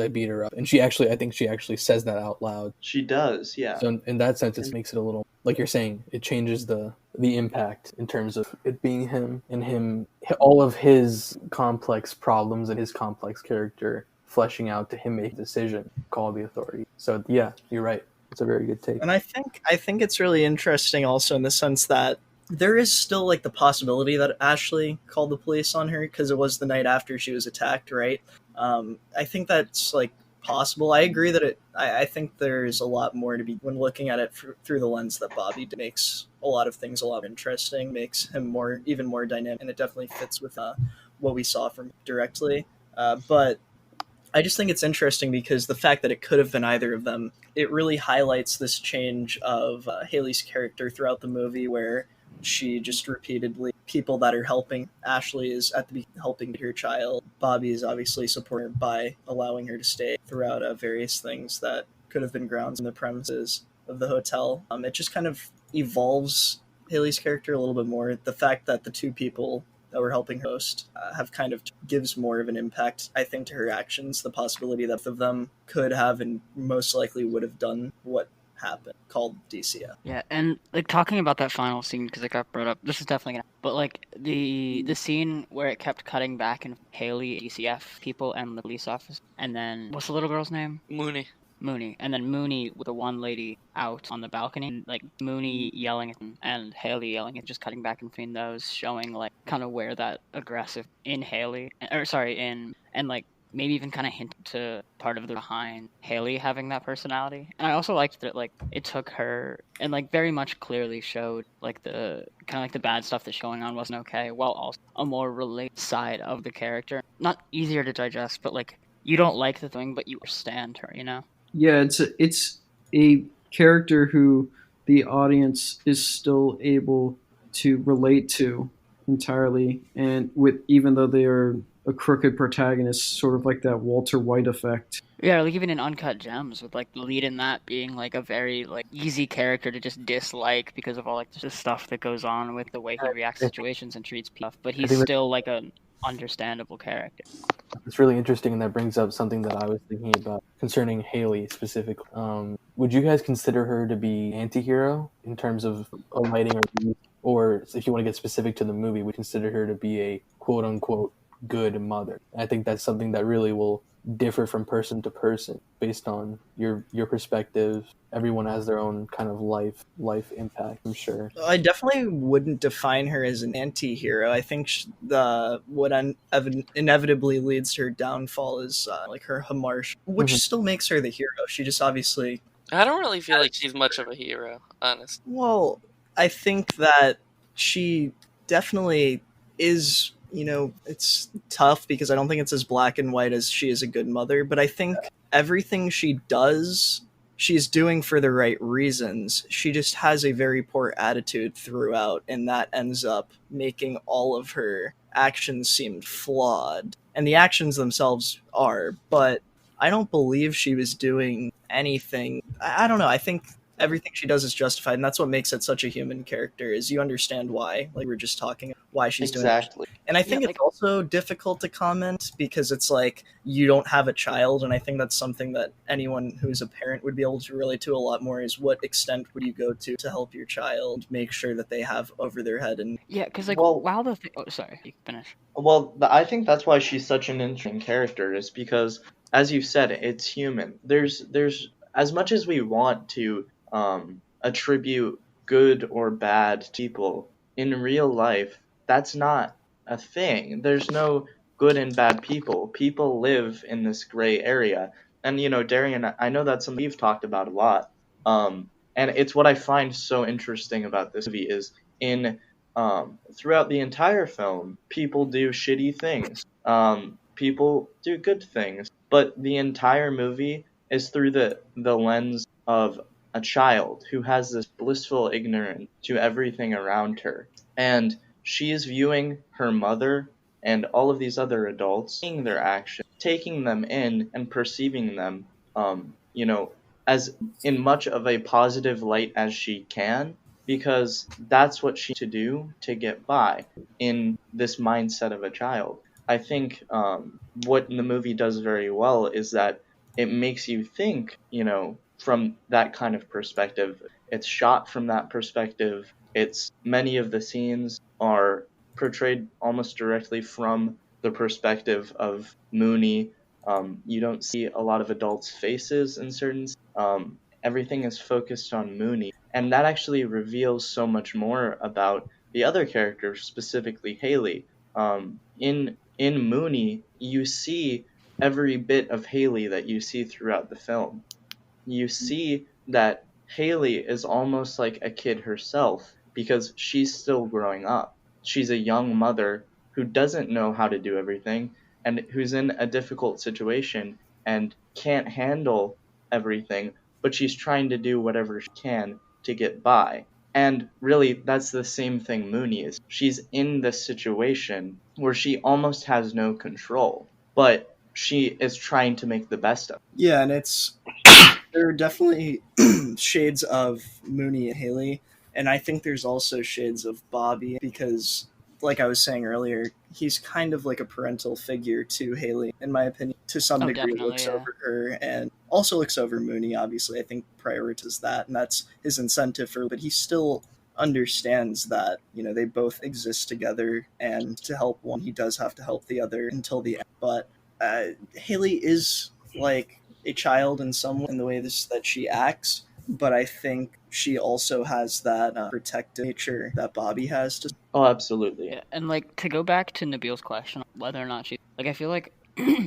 I beat her up, and I think she actually says that out loud. She does, yeah. So in that sense, it makes it a little, like you're saying, it changes the impact in terms of it being him and all of his complex problems and his complex character fleshing out to him make a decision, call the authority. So yeah, you're right. It's a very good take. And I think it's really interesting also in the sense that there is still like the possibility that Ashley called the police on her because it was the night after she was attacked, right? I think that's like possible. I agree that I think there's a lot more to be when looking at it through the lens that Bobby makes a lot of things a lot interesting, makes him even more dynamic, and it definitely fits with what we saw from directly. But I just think it's interesting because the fact that it could have been either of them, it really highlights this change of Haley's character throughout the movie where she just repeatedly, people that are helping Ashley is at the helping her child. Bobby is obviously supported by allowing her to stay throughout various things that could have been grounds in the premises of the hotel. It just kind of evolves Haley's character a little bit more. The fact that the two people that were helping her host have kind of gives more of an impact, I think, to her actions. The possibility that both of them could have and most likely would have done what happened, called DCF. Yeah, and like talking about that final scene because it got brought up. This is definitely gonna. But like the scene where it kept cutting back and Haley, DCF people, and the police officer, and then what's the little girl's name? Mooney, and then Mooney with the one lady out on the balcony, and, like Mooney yelling at him and Haley yelling at, just cutting back in between those, showing like kind of where that aggressive in Haley, and like maybe even kind of hint to part of the behind Haley having that personality. And I also liked that like it took her and like very much clearly showed like the kind of like the bad stuff that's going on wasn't okay, while also a more related side of the character, not easier to digest, but like you don't like the thing, but you understand her, you know. Yeah, it's a character who the audience is still able to relate to entirely, and with even though they are a crooked protagonist, sort of like that Walter White effect. Yeah, like even in Uncut Gems, with like the lead in that being like a very like easy character to just dislike because of all like the stuff that goes on with the way he reacts to situations and treats people, but he's still like an understandable character. It's really interesting, and that brings up something that I was thinking about concerning Haley specifically. Would you guys consider her to be anti-hero in terms of writing, or if you want to get specific to the movie, we consider her to be a quote-unquote good mother? I think that's something that really will differ from person to person based on your perspective. Everyone has their own kind of life impact, I'm sure. I definitely wouldn't define her as an anti-hero. I think what inevitably leads to her downfall is like her hamarsh, which still makes her the hero. She just obviously... I don't really feel like she's much of a hero, honestly. Well, I think that she definitely is... it's tough because I don't think it's as black and white as she is a good mother, but I think everything she does she's doing for the right reasons. She just has a very poor attitude throughout, and that ends up making all of her actions seem flawed. And the actions themselves are, but I don't believe she was doing anything. I don't know. I think everything she does is justified, and that's what makes it such a human character, is you understand why, like we were just talking, why she's doing it. Exactly. And I think Yeah, it's also difficult to comment because it's like you don't have a child, and I think that's something that anyone who's a parent would be able to relate to a lot more, is what extent would you go to help your child make sure that they have over their head. And Yeah, because like Well- while the oh sorry, you can finish. Well, I think that's why she's such an interesting character, is because, as you said, it's human. There's as much as we want to attribute good or bad to people in real life, that's not a thing. There's no good and bad people. People live in this gray area, and Darian, I know that's something you've talked about a lot. And it's what I find so interesting about this movie is in throughout the entire film, people do shitty things. People do good things, but the entire movie is through the lens of a child who has this blissful ignorance to everything around her, and she is viewing her mother and all of these other adults, seeing their actions, taking them in, and perceiving them, as in much of a positive light as she can, because that's what she needs to do to get by in this mindset of a child. I think what the movie does very well is that it makes you think, from that kind of perspective. It's shot from that perspective. It's many of the scenes are portrayed almost directly from the perspective of Mooney. You don't see a lot of adults' faces in certain. Everything is focused on Mooney, and that actually reveals so much more about the other characters, specifically Haley. In Mooney, you see every bit of Haley that you see throughout the film. You see that Haley is almost like a kid herself because she's still growing up. She's a young mother who doesn't know how to do everything and who's in a difficult situation and can't handle everything, but she's trying to do whatever she can to get by. And really, that's the same thing Mooney is. She's in this situation where she almost has no control, but she is trying to make the best of it. yeah, and there are definitely shades of Mooney and Haley, and I think there's also shades of Bobby because, like I was saying earlier, he's kind of like a parental figure to Haley, in my opinion. To some Oh, degree, definitely, looks yeah. over her and also looks over Mooney. Obviously, I think prioritizes that, and that's his incentive for. But he still understands that they both exist together, and to help one, he does have to help the other until the end. But Haley is like a child in some way in the way that she acts, but I think she also has that protective nature that Bobby has. Oh, absolutely. Yeah, and like to go back to Nabil's question, whether or not she like, I feel like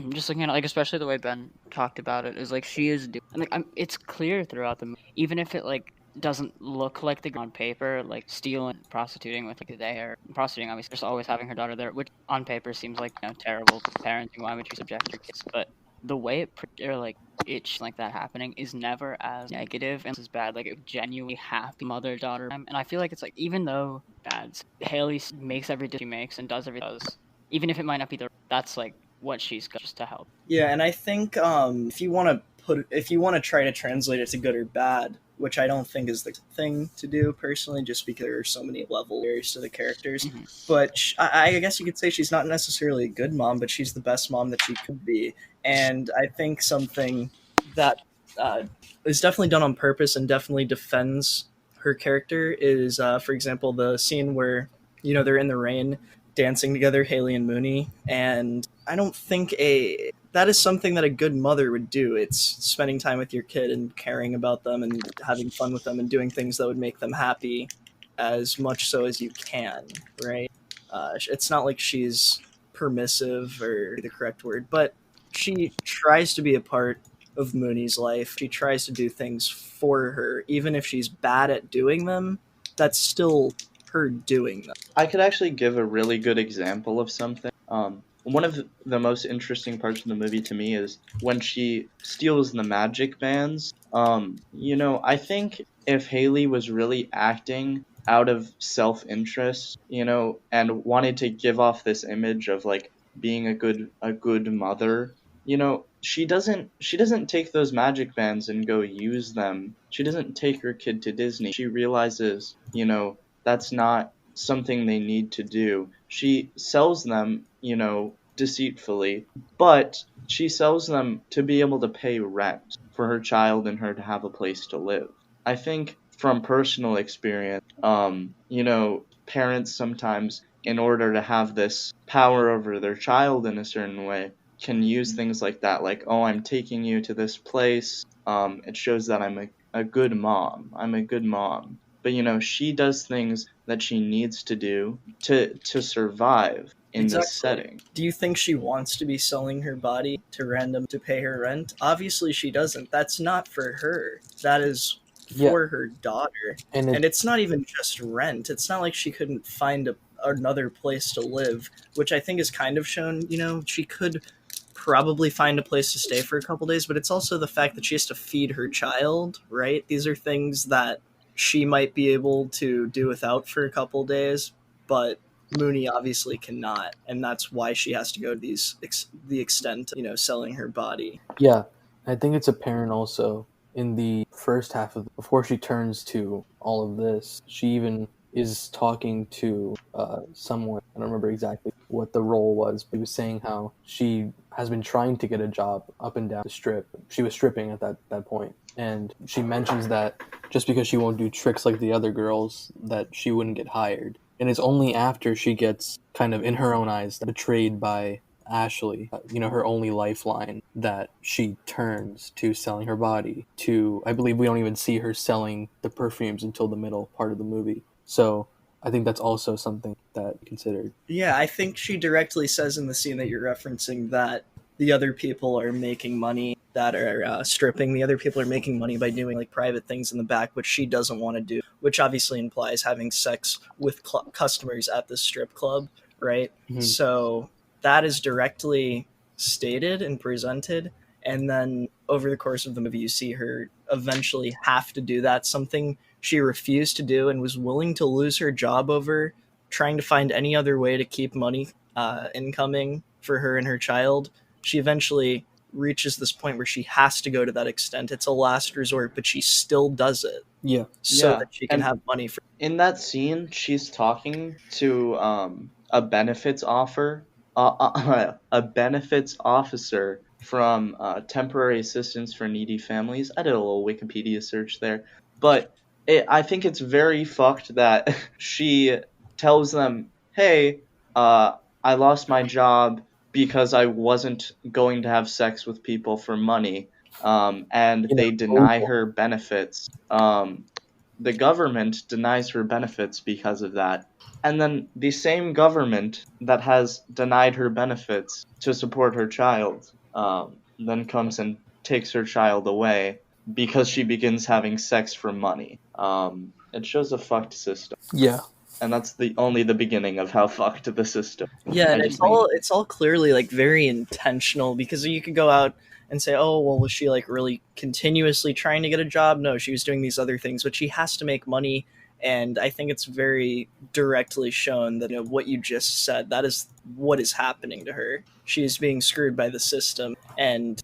just looking at it, like especially the way Ben talked about it, is like she is doing, and like it's clear throughout the movie, even if it like doesn't look like the on paper, like stealing, prostituting with like they are prostituting, obviously, just always having her daughter there, which on paper seems like terrible parenting. Why would you subject your kids? But the way or like it's like that happening is never as negative and as bad. Like a genuinely happy mother daughter, and I feel like it's like even though bad, Haley makes every decision she makes and does everything she does, even if it might not be that's like what she's got just to help. Yeah, and I think if you want to try to translate it to good or bad, which I don't think is the thing to do personally, just because there are so many levels to the characters. Mm-hmm. But I guess you could say she's not necessarily a good mom, but she's the best mom that she could be. And I think something that is definitely done on purpose and definitely defends her character is, for example, the scene where they're in the rain dancing together, Haley and Mooney, and I don't think that is something that a good mother would do. It's spending time with your kid and caring about them and having fun with them and doing things that would make them happy as much so as you can, right? It's not like she's permissive or the correct word, but she tries to be a part of Mooney's life. She tries to do things for her, even if she's bad at doing them. That's still her doing them. I could actually give a really good example of something. one of the most interesting parts of the movie to me is when she steals the magic bands. I think if Haley was really acting out of self-interest, and wanted to give off this image of like being a good mother, she doesn't take those magic bands and go use them. She doesn't take her kid to Disney. She realizes, that's not something they need to do. She sells them, deceitfully, but she sells them to be able to pay rent for her child and her to have a place to live. I think from personal experience, parents sometimes, in order to have this power over their child in a certain way, can use things like that, like, oh, I'm taking you to this place. It shows that I'm a good mom. I'm a good mom. But she does things that she needs to do to survive in this setting. Do you think she wants to be selling her body to random to pay her rent? Obviously she doesn't. That's not for her. That is for her daughter. And it's not even just rent. It's not like she couldn't find another place to live, which I think is kind of shown, she could probably find a place to stay for a couple days, but it's also the fact that she has to feed her child, right? These are things that she might be able to do without for a couple days, but Mooney obviously cannot, and that's why she has to go to the extent, selling her body. Yeah, I think it's apparent also in the first half before she turns to all of this, she even is talking to someone. I don't remember exactly what the role was, but he was saying how she has been trying to get a job up and down the strip. She was stripping at that point. And she mentions that just because she won't do tricks like the other girls, that she wouldn't get hired. And it's only after she gets kind of, in her own eyes, betrayed by Ashley, her only lifeline, that she turns to selling her body to, I believe we don't even see her selling the perfumes until the middle part of the movie. So I think that's also something that considered. Yeah, I think she directly says in the scene that you're referencing that the other people are making money, that are stripping. The other people are making money by doing like private things in the back, which she doesn't want to do, which obviously implies having sex with customers at the strip club, right? Mm-hmm. So that is directly stated and presented. And then over the course of the movie, you see her eventually have to do that, something she refused to do and was willing to lose her job over, trying to find any other way to keep money incoming for her and her child. She eventually reaches this point where she has to go to that extent. It's a last resort, but she still does it. Yeah. So that she can have money for. In that scene, she's talking to a benefits a benefits officer from Temporary Assistance for Needy Families. I did a little Wikipedia search there, but I think it's very fucked that she tells them, hey, I lost my job because I wasn't going to have sex with people for money, and they deny her benefits. The government denies her benefits because of that. And then the same government that has denied her benefits to support her child then comes and takes her child away because she begins having sex for money. It shows a fucked system. Yeah. And that's only the beginning of how fucked the system. Yeah, and it's all clearly like very intentional, because you could go out and say, oh, well, was she like really continuously trying to get a job? No, she was doing these other things, but she has to make money. And I think it's very directly shown that what you just said, that is what is happening to her. She is being screwed by the system. And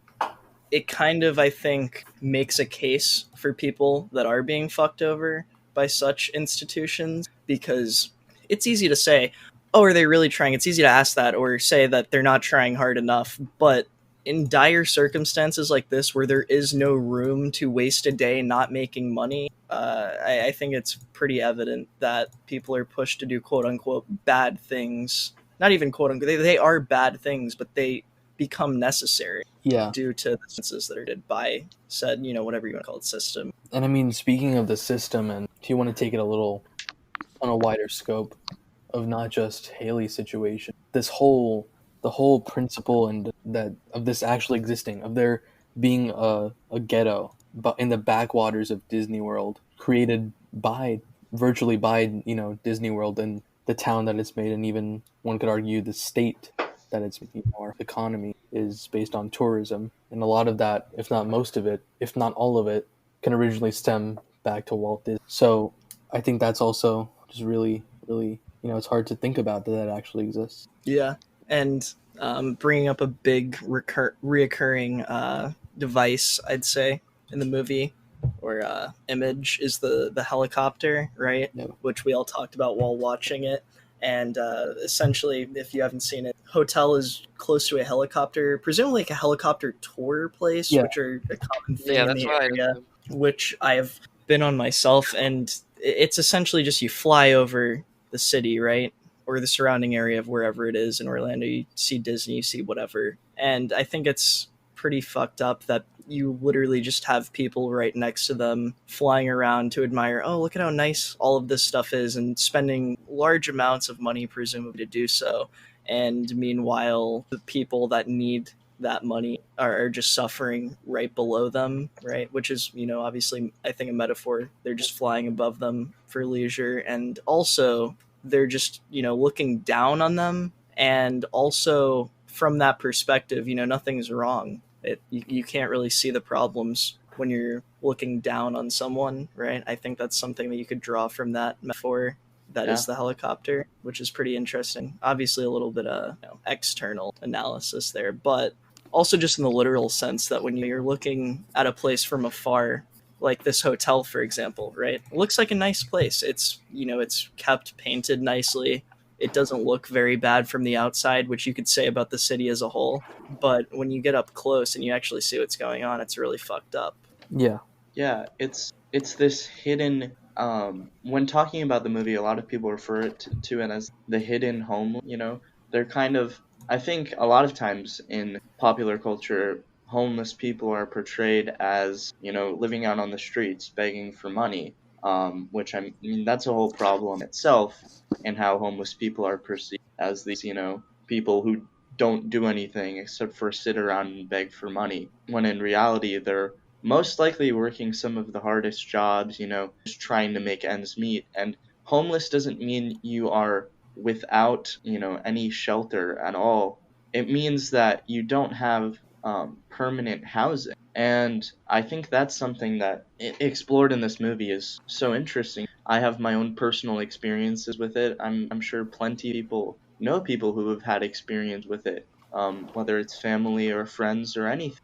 it kind of, I think, makes a case for people that are being fucked over by such institutions, because it's easy to say, oh, are they really trying? It's easy to ask that, or say that they're not trying hard enough. But in dire circumstances like this, where there is no room to waste a day not making money, I think it's pretty evident that people are pushed to do quote unquote bad things. Not even quote unquote, they are bad things, but they become necessary due to the sentences that are did by said, whatever you want to call it, system. And I mean, speaking of the system, and if you want to take it on a wider scope of not just Haley's situation, the whole principle and that of this actually existing, of there being a ghetto but in the backwaters of Disney World, created virtually by Disney World and the town that it's made, and even one could argue the state that it's our economy is based on tourism, and a lot of that, if not most of it, if not all of it, can originally stem back to Walt Disney. So I think that's also just really, really, it's hard to think about that actually exists. Yeah, and bringing up a big reoccurring device, I'd say, in the movie or image is the helicopter, right? Yep. Which we all talked about while watching it. And essentially, if you haven't seen it, hotel is close to a helicopter, presumably like a helicopter tour place, Yeah. which are a common thing Yeah, in that's the what I area, assumed. which I have been on myself. And it's essentially just you fly over the city, right? Or the surrounding area of wherever it is in Orlando. You see Disney, you see whatever. And I think it's pretty fucked up that you literally just have people right next to them flying around to admire, oh, look at how nice all of this stuff is, and spending large amounts of money, presumably, to do so. And meanwhile, the people that need that money are just suffering right below them, right? Which is, obviously, I think a metaphor. They're just flying above them for leisure. And also, they're just, looking down on them. And also, from that perspective, nothing's wrong. You can't really see the problems when you're looking down on someone, right? I think that's something that you could draw from that metaphor that is the helicopter, which is pretty interesting. Obviously, a little bit of external analysis there, but also just in the literal sense that when you're looking at a place from afar, like this hotel, for example, right? It looks like a nice place. It's, it's kept painted nicely. It doesn't look very bad from the outside, which you could say about the city as a whole. But when you get up close and you actually see what's going on, it's really fucked up. Yeah. Yeah, it's this hidden. When talking about the movie, a lot of people refer to it as the hidden home. They're kind of. I think a lot of times in popular culture, homeless people are portrayed as living out on the streets, begging for money. Which I mean, that's a whole problem itself, and how homeless people are perceived as these people who don't do anything except for sit around and beg for money. When in reality, they're most likely working some of the hardest jobs, just trying to make ends meet. And homeless doesn't mean you are without, any shelter at all. It means that you don't have permanent housing. And I think that's something that explored in this movie is so interesting. I have my own personal experiences with it. I'm sure plenty of people know people who have had experience with it, whether it's family or friends or anything.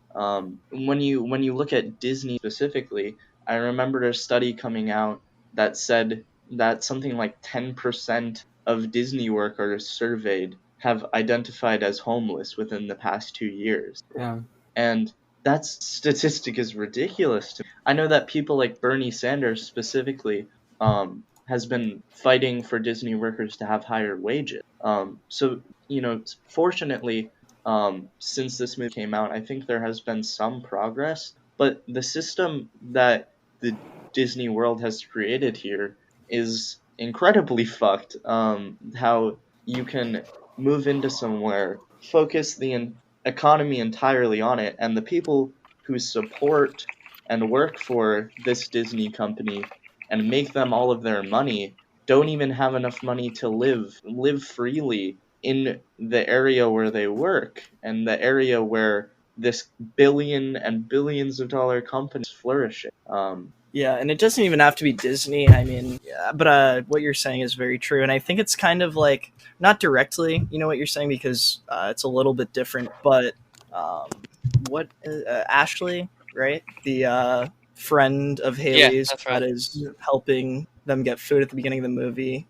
When you look at Disney specifically, I remember a study coming out that said that something like 10% of Disney workers surveyed have identified as homeless within the past 2 years. Yeah. And that statistic is ridiculous to me. I know that people like Bernie Sanders specifically has been fighting for Disney workers to have higher wages. So, fortunately, since this movie came out, I think there has been some progress. But the system that the Disney World has created here is incredibly fucked. How you can move into somewhere, focus the economy entirely on it, and the people who support and work for this Disney company and make them all of their money don't even have enough money to live freely in the area where they work and the area where this billion and billions of dollar companies flourishing. Yeah, and it doesn't even have to be Disney. I mean, yeah, but what you're saying is very true, and I think it's kind of like not directly, what you're saying, because it's a little bit different. But what Ashley, right? The friend of Haley's that's right. that is helping them get food at the beginning of the movie.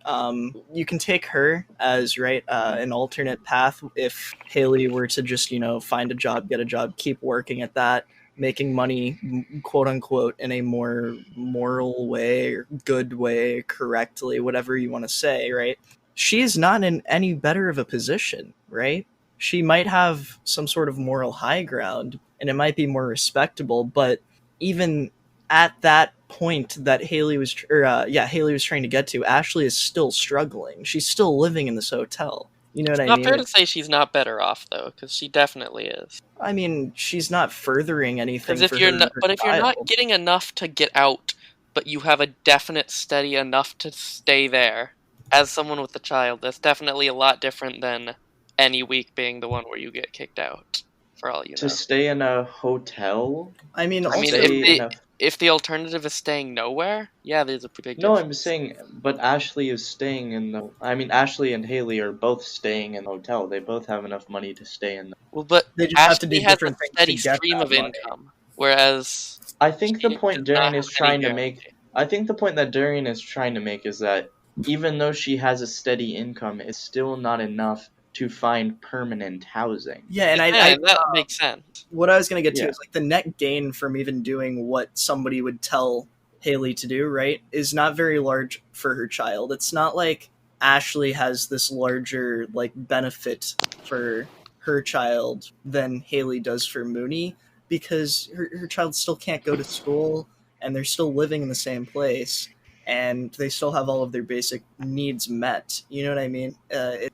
You can take her as an alternate path if Haley were to just find a job, get a job, keep working at that, making money, quote unquote, in a more moral way or good way, correctly, whatever you want to say, right? She is not in any better of a position, right? She might have some sort of moral high ground and it might be more respectable, but even at that point that Haley was trying to get to, Ashley is still struggling. She's still living in this hotel. You know what I Not mean? fair to say she's not better off though, because she definitely is. I mean, she's not furthering anything. Because if you're not getting enough to get out, but you have a definite steady enough to stay there, as someone with a child, that's definitely a lot different than any week being the one where you get kicked out, for all you To know. stay in a hotel? I mean, To I mean, also, stay if the alternative is staying nowhere, yeah, there's a pretty big No, difference. I'm saying, but Ashley is staying in the. I mean, Ashley and Haley are both staying in the hotel. They both have enough money to stay in the. Well, but they just have to Ashley do has a different things to steady get stream that of money. income, whereas I think the she point does not Darian have is any trying to make. guarantee. I think the point that Darian is trying to make is that even though she has a steady income, it's still not enough to find permanent housing. Yeah, and Yeah, that makes sense. what I was going to get to Yeah. is like the net gain from even doing what somebody would tell Haley to do, right, is not very large for her child. It's not like Ashley has this larger like benefit for her child than Haley does for Mooney, because her child still can't go to school and they're still living in the same place and they still have all of their basic needs met. You know what I mean?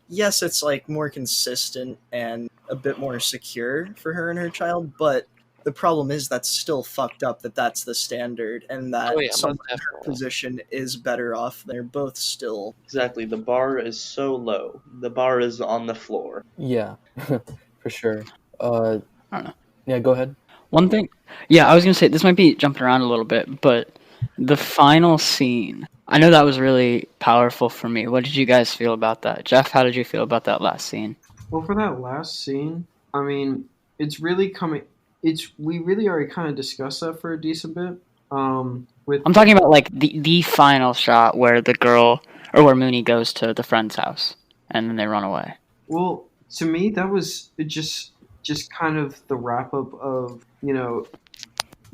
Yes, it's like more consistent and a bit more secure for her and her child, but the problem is that's still fucked up that that's the standard and that Oh, yeah, most someone in her definitely. position is better off. They're both still. Exactly. The bar is so low. The bar is on the floor. Yeah, for sure. I don't know. Yeah, go ahead. One thing, yeah, I was gonna say this might be jumping around a little bit, but the final scene, I know that was really powerful for me. What did you guys feel about that? Jeff, how did you feel about that last scene? Well, for that last scene, I mean, it's really coming. We really already kind of discussed that for a decent bit. With I'm talking about like the final shot where the girl or where Mooney goes to the friend's house and then they run away. Well, to me, that was just kind of the wrap up of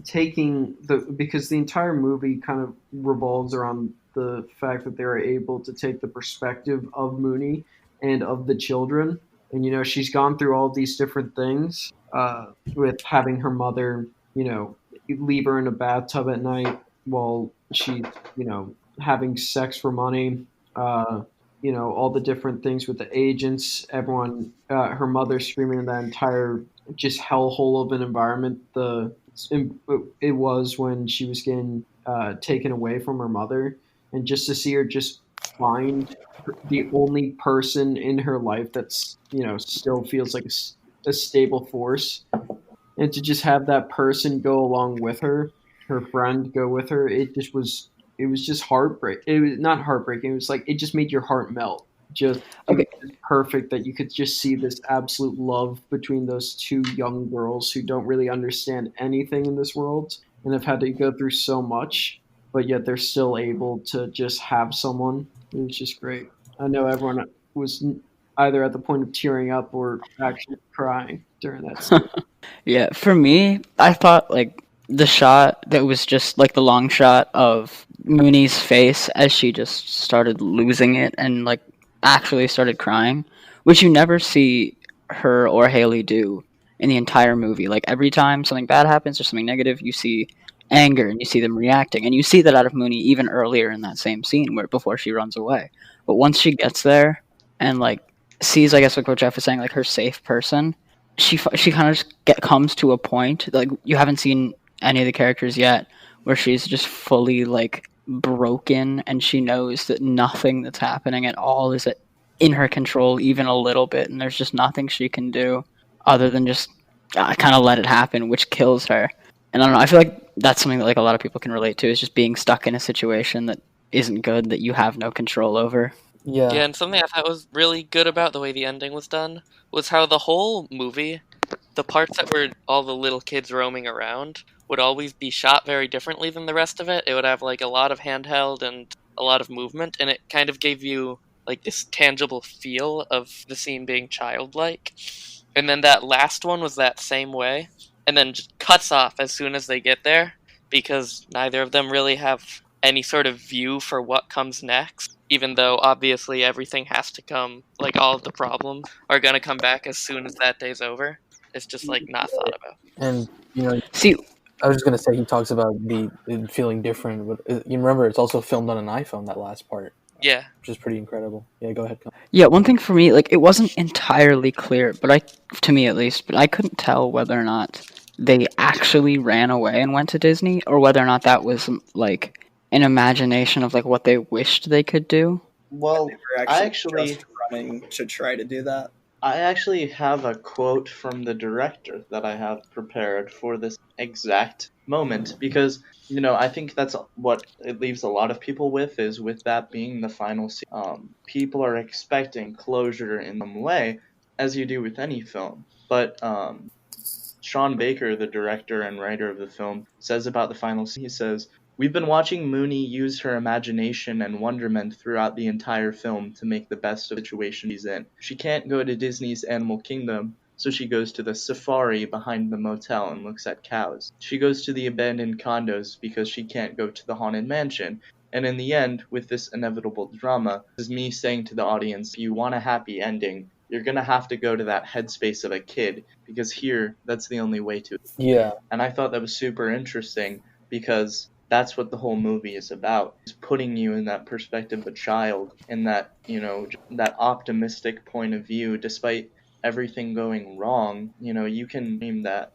taking because the entire movie kind of revolves around the fact that they're able to take the perspective of Mooney and of the children, and she's gone through all these different things with having her mother leave her in a bathtub at night while she's having sex for money. All the different things with the agents, everyone, her mother screaming in that entire just hellhole of an environment. It was when she was getting taken away from her mother, and just to see her just find the only person in her life that's still feels like a stable force, and to just have that person go along with her friend go with her, it was just heartbreak. It was not heartbreaking. It was like it just made your heart melt. It was just perfect that you could just see this absolute love between those two young girls who don't really understand anything in this world and have had to go through so much, but yet they're still able to just have someone. It was just great. I know everyone was either at the point of tearing up or actually crying during that scene. Yeah, for me, I thought like the shot that was just like the long shot of Mooney's face as she just started losing it and like actually started crying, which you never see her or Haley do in the entire movie. Like every time something bad happens or something negative, you see anger and you see them reacting, and you see that out of Mooney even earlier in that same scene where before she runs away. But once she gets there and like sees, I guess like what Jeff was saying, like her safe person, she kind of just comes to a point like you haven't seen any of the characters yet where she's just fully like broken and she knows that nothing that's happening at all is in her control even a little bit, and there's just nothing she can do other than just kind of let it happen, which kills her. And I don't know, I feel like that's something that like a lot of people can relate to, is just being stuck in a situation that isn't good, that you have no control over. Yeah. Yeah, and something I thought was really good about the way the ending was done was how the whole movie, the parts that were all the little kids roaming around, would always be shot very differently than the rest of it. It would have like a lot of handheld and a lot of movement, and it kind of gave you like this tangible feel of the scene being childlike. And then that last one was that same way, and then just cuts off as soon as they get there, because neither of them really have any sort of view for what comes next, even though obviously everything has to come, like all of the problems are going to come back as soon as that day's over. It's just like not thought about. And See, I was just gonna say he talks about it feeling different, but you remember it's also filmed on an iPhone, that last part. Yeah. Which is pretty incredible. Yeah, go ahead. yeah, one thing for me, like it wasn't entirely clear, to me at least, but I couldn't tell whether or not they actually ran away and went to Disney, or whether or not that was like an imagination of like what they wished they could do. Well, They were I actually just running to try to do that. I actually have a quote from the director that I have prepared for this exact moment because, I think that's what it leaves a lot of people with that being the final scene. People are expecting closure in some way, as you do with any film. But Sean Baker, the director and writer of the film, says about the final scene, he says, "We've been watching Mooney use her imagination and wonderment throughout the entire film to make the best of the situation she's in. She can't go to Disney's Animal Kingdom, so she goes to the safari behind the motel and looks at cows. She goes to the abandoned condos because she can't go to the haunted mansion. And in the end, with this inevitable drama, this is me saying to the audience, if you want a happy ending, you're going to have to go to that headspace of a kid, because here, that's the only way to." Yeah. And I thought that was super interesting because that's what the whole movie is about, is putting you in that perspective of a child, in that, that optimistic point of view, despite everything going wrong. You can dream that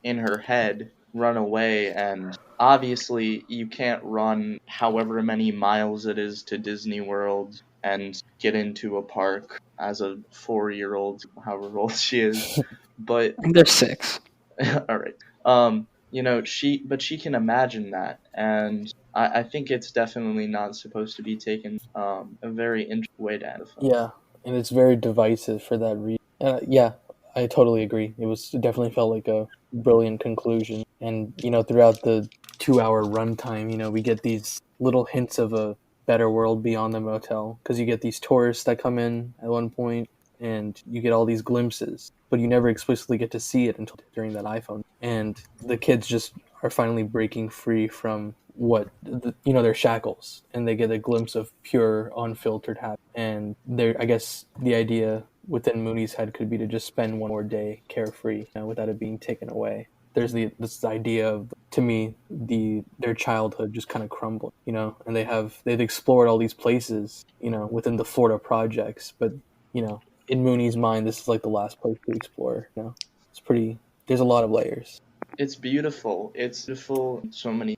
in her head, run away, and obviously you can't run however many miles it is to Disney World and get into a park as a 4-year-old, however old she is. But I think they're 6. all right. She can imagine that, and I think it's definitely not supposed to be taken a very interesting way to end the film. Yeah, and it's very divisive for that reason. Yeah, I totally agree. It definitely felt like a brilliant conclusion. And, throughout the 2-hour runtime, we get these little hints of a better world beyond the motel, because you get these tourists that come in at one point, and you get all these glimpses, but you never explicitly get to see it until during that iPhone. And the kids just are finally breaking free from their shackles, and they get a glimpse of pure, unfiltered happiness. And I guess the idea within Mooney's head could be to just spend one more day carefree, without it being taken away. There's this idea of, to me, their childhood just kind of crumbled, and they've explored all these places, within the Florida projects, but in Mooney's mind, this is like the last place to explore. It's pretty. There's a lot of layers. It's beautiful. It's beautiful in so many.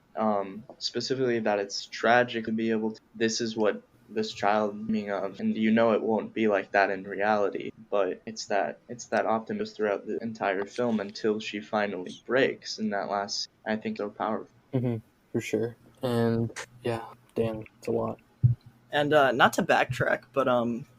Specifically that it's tragic to be able to. This is what this child being of, and it won't be like that in reality. But it's that optimism throughout the entire film until she finally breaks in that last. I think so powerful. Mm-hmm, for sure. And yeah, damn, it's a lot. And not to backtrack, but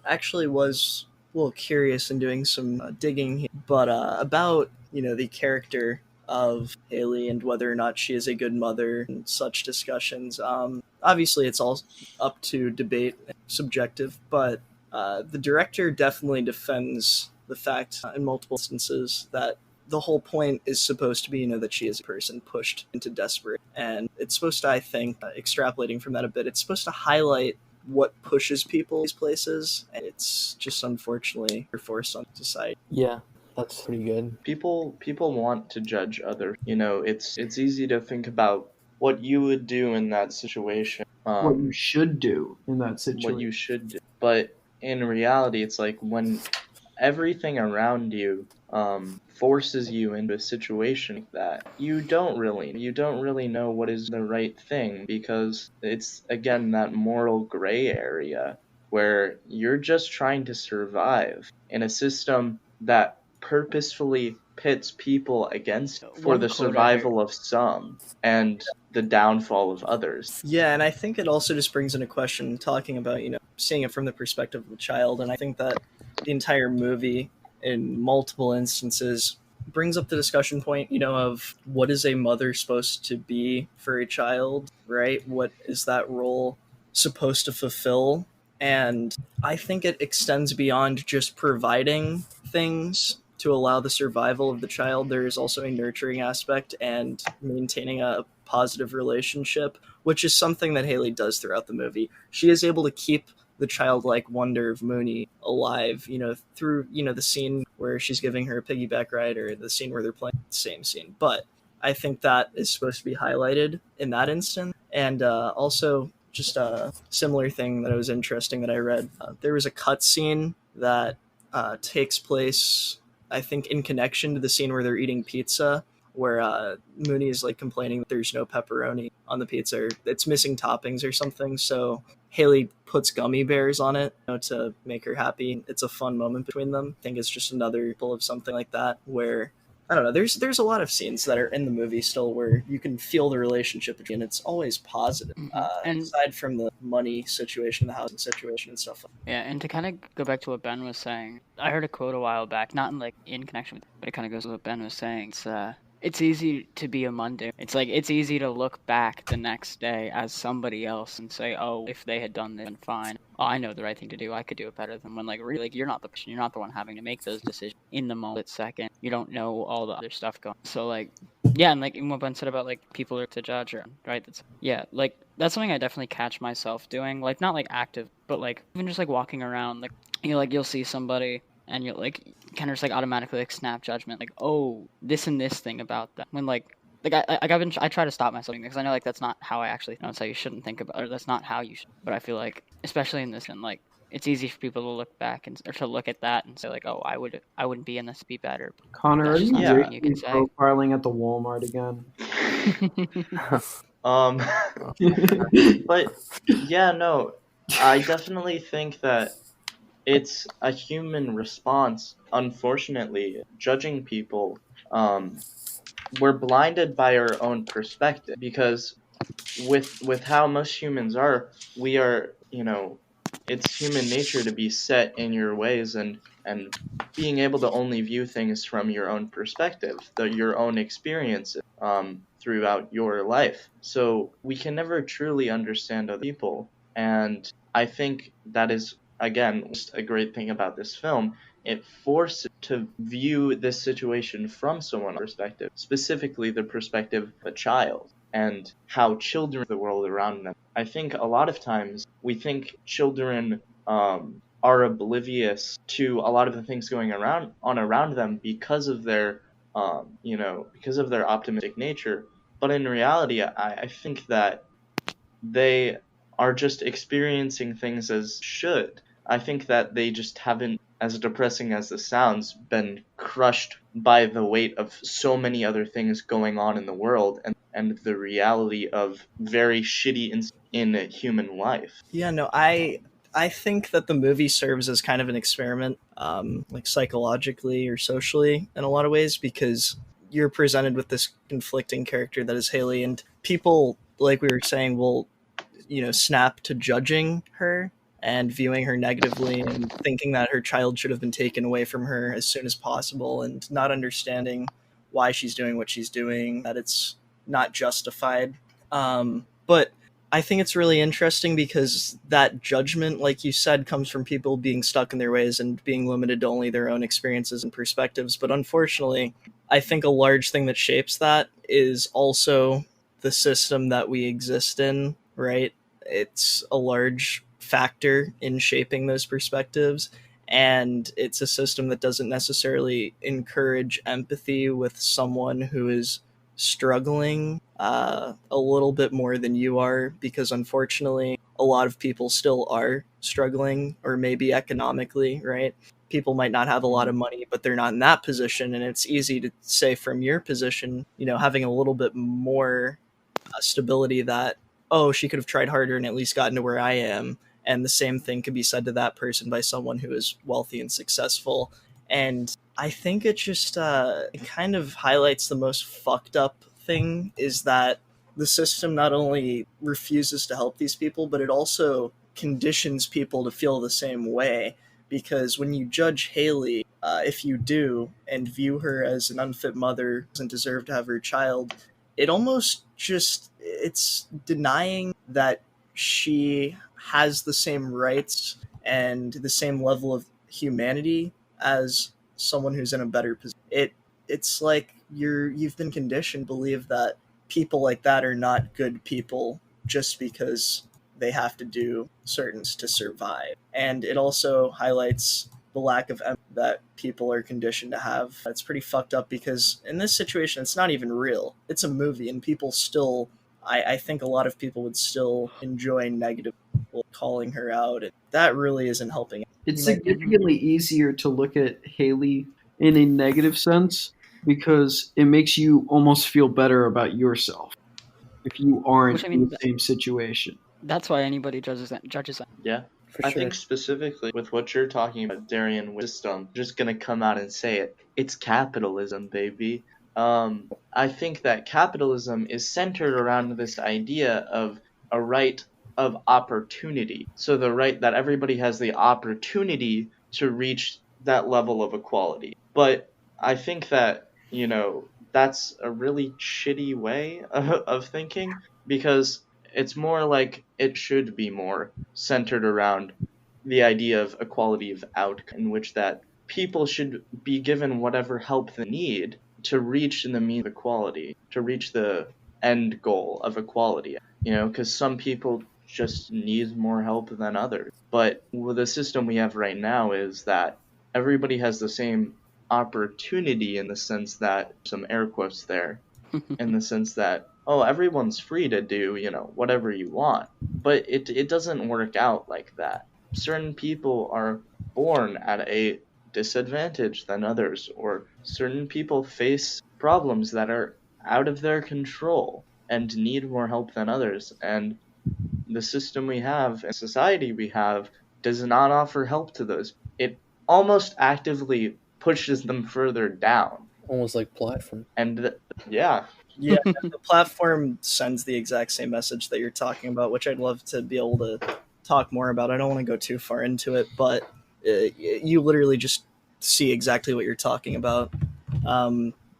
actually was a little curious in doing some digging here, but about the character of Haley and whether or not she is a good mother and such discussions. Obviously, it's all up to debate, subjective, but the director definitely defends the fact in multiple instances that the whole point is supposed to be, that she is a person pushed into desperate. And it's supposed to, I think, extrapolating from that a bit, it's supposed to highlight what pushes people these places, and it's just unfortunately you're forced on society. Yeah, that's pretty good. People want to judge others. It's easy to think about what you would do in that situation. What you should do in that situation. What you should do. But in reality, it's like when everything around you forces you into a situation like that, you don't really know what is the right thing, because it's, again, that moral gray area where you're just trying to survive in a system that purposefully pits people against for the survival of some and the downfall of others. Yeah, and I think it also just brings into question talking about, seeing it from the perspective of a child, and I think that the entire movie in multiple instances brings up the discussion point, of what is a mother supposed to be for a child, right? What is that role supposed to fulfill? And I think it extends beyond just providing things to allow the survival of the child. There is also a nurturing aspect and maintaining a positive relationship, which is something that Haley does throughout the movie. She is able to keep the childlike wonder of Mooney alive, through, the scene where she's giving her a piggyback ride, or the scene where they're playing the same scene. But I think that is supposed to be highlighted in that instant. And also, just a similar thing that was interesting that I read, there was a cut scene that takes place, I think, in connection to the scene where they're eating pizza, where Mooney is complaining that there's no pepperoni on the pizza, or it's missing toppings or something. So Haley puts gummy bears on it, to make her happy. It's a fun moment between them. I think it's just another pull of something like that where I don't know. There's a lot of scenes that are in the movie still where you can feel the relationship between. It's always positive, And aside from the money situation, the housing situation, and stuff. yeah, and to kind of go back to what Ben was saying, I heard a quote a while back, not in connection with, but it kind of goes with what Ben was saying. It's easy to be a Monday. It's like it's easy to look back the next day as somebody else and say, oh, if they had done this, then fine. Oh, I know the right thing to do. I could do it better than when really you're not the person. You're not the one having to make those decisions in the moment, second. You don't know all the other stuff going. So yeah, and what Ben said about people are to judge, right? That's something I definitely catch myself doing. Not active, but even just walking around. You'll see somebody and you'll kind of just automatically snap judgment, oh, this and this thing about that. When I try to stop myself because I know that's not how I actually know. It's how you shouldn't think about, or that's not how you should. But I feel especially in this, and it's easy for people to look back or to look at that and say oh, I wouldn't be in this to be better. Connor, are That's you just not something you can racially say. profiling at the Walmart again? But yeah, no, I definitely think that it's a human response. Unfortunately, judging people, we're blinded by our own perspective because with how most humans are, we are, it's human nature to be set in your ways and being able to only view things from your own perspective, your own experiences throughout your life. So we can never truly understand other people, and I think that is again just a great thing about this film. It forces to view this situation from someone's perspective, specifically the perspective of a child, and how children the world around them. I think a lot of times we think children are oblivious to a lot of the things going around them because of their because of their optimistic nature. But in reality, I think that they are just experiencing things as should. I think that they just haven't, as depressing as this sounds, been crushed by the weight of so many other things going on in the world and the reality of very shitty in human life. Yeah, no, I think that the movie serves as kind of an experiment, psychologically or socially in a lot of ways, because you're presented with this conflicting character that is Haley, and people, like we were saying, will snap to judging her and viewing her negatively and thinking that her child should have been taken away from her as soon as possible, and not understanding why she's doing what she's doing, that it's not justified. But I think it's really interesting because that judgment, like you said, comes from people being stuck in their ways and being limited to only their own experiences and perspectives. But unfortunately, I think a large thing that shapes that is also the system that we exist in, right? It's a large factor in shaping those perspectives. And it's a system that doesn't necessarily encourage empathy with someone who is struggling a little bit more than you are, because unfortunately a lot of people still are struggling, or maybe economically, right? People might not have a lot of money, but they're not in that position, and it's easy to say from your position, having a little bit more stability, that oh, she could have tried harder and at least gotten to where I am. And the same thing could be said to that person by someone who is wealthy and successful. And I think it just it kind of highlights the most fucked up thing, is that the system not only refuses to help these people, but it also conditions people to feel the same way. Because when you judge Haley, if you do, and view her as an unfit mother, doesn't deserve to have her child, it almost just, it's denying that she has the same rights and the same level of humanity as someone who's in a better position. It's like you've been conditioned to believe that people like that are not good people just because they have to do certain to survive. And it also highlights the lack of empathy that people are conditioned to have. It's pretty fucked up, because in this situation, it's not even real. It's a movie, and people still, I think a lot of people would still enjoy negative people calling her out. And that really isn't helping. It's significantly easier to look at Haley in a negative sense because it makes you almost feel better about yourself if you aren't in the same situation. That's why anybody judges that. Yeah. For I sure. think specifically with what you're talking about, Darian, with system, just gonna come out and say it. It's capitalism, baby. I think that capitalism is centered around this idea of a right of opportunity. So the right that everybody has the opportunity to reach that level of equality. But I think that, that's a really shitty way of thinking, because it's more like it should be more centered around the idea of equality of outcome, in which that people should be given whatever help they need to reach the mean of equality, to reach the end goal of equality. Because some people just need more help than others. But the system we have right now is that everybody has the same opportunity, in the sense that, some air quotes there, in the sense that, oh, everyone's free to do, whatever you want. But it doesn't work out like that. Certain people are born at a disadvantage than others, or certain people face problems that are out of their control and need more help than others. And the system we have and society we have does not offer help to those. It almost actively pushes them further down. Almost like platform. And yeah, Yeah, the platform sends the exact same message that you're talking about, which I'd love to be able to talk more about. I don't want to go too far into it, but you literally just see exactly what you're talking about,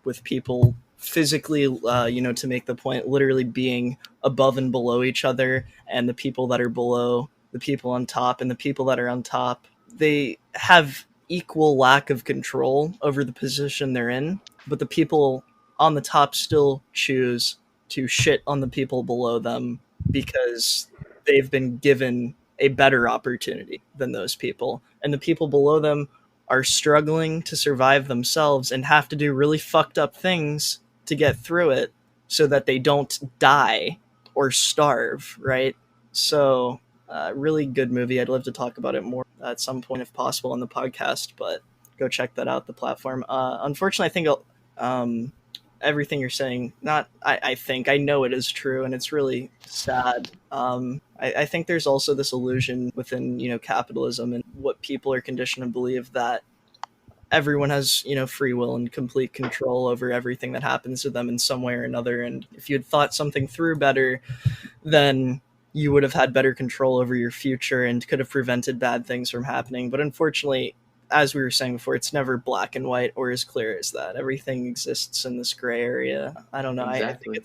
with people physically, to make the point, literally being above and below each other, and the people that are below, the people on top, and the people that are on top, they have equal lack of control over the position they're in, but the people on the top still choose to shit on the people below them because they've been given a better opportunity than those people. And the people below them are struggling to survive themselves and have to do really fucked up things to get through it so that they don't die or starve, right? So, really good movie. I'd love to talk about it more at some point if possible on the podcast, but go check that out, the platform. Unfortunately, I think everything you're saying, I know it is true, and it's really sad. I think there's also this illusion within, capitalism and what people are conditioned to believe, that everyone has, free will and complete control over everything that happens to them in some way or another. And if you had thought something through better, then you would have had better control over your future and could have prevented bad things from happening. But unfortunately, as we were saying before, it's never black and white or as clear as that. Everything exists in this gray area. I don't know. exactly.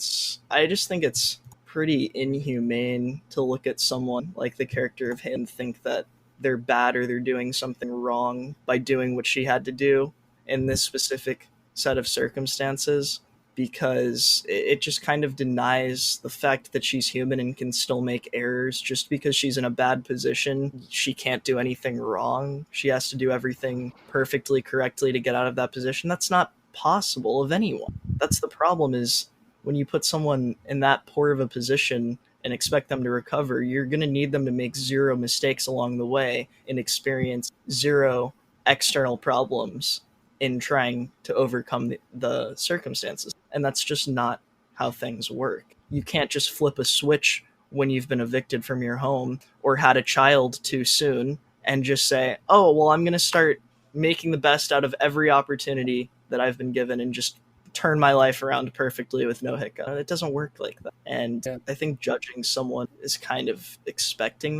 I just think it's pretty inhumane to look at someone like the character of him and think that they're bad or they're doing something wrong by doing what she had to do in this specific set of circumstances, because it just kind of denies the fact that she's human and can still make errors. Just because she's in a bad position, she can't do anything wrong. She has to do everything perfectly correctly to get out of that position. That's not possible of anyone. That's the problem, is when you put someone in that poor of a position and expect them to recover, you're going to need them to make zero mistakes along the way and experience zero external problems in trying to overcome the circumstances. And that's just not how things work. You can't just flip a switch when you've been evicted from your home or had a child too soon and just say, oh, well, I'm going to start making the best out of every opportunity that I've been given and just turn my life around perfectly with no hiccup. It doesn't work like that. And Yeah. I think judging someone is kind of expecting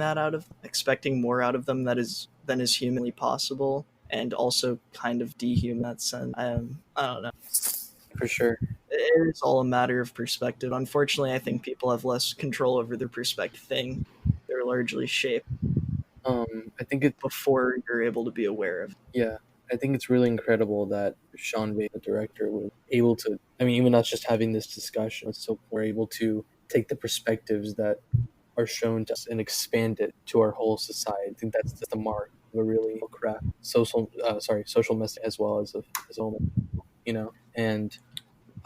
more out of them than is humanly possible, and also kind of dehuman that sense. I don't know. For sure. It is all a matter of perspective. Unfortunately, I think people have less control over their perspective thing. They're largely shaped I think it. before you're able to be aware of. Yeah, I think it's really incredible that Sean Bay, the director, was able to. I mean, even us just having this discussion, so we're able to take the perspectives that are shown to us and expand it to our whole society. I think that's the mark of a really craft social message, as well as as a And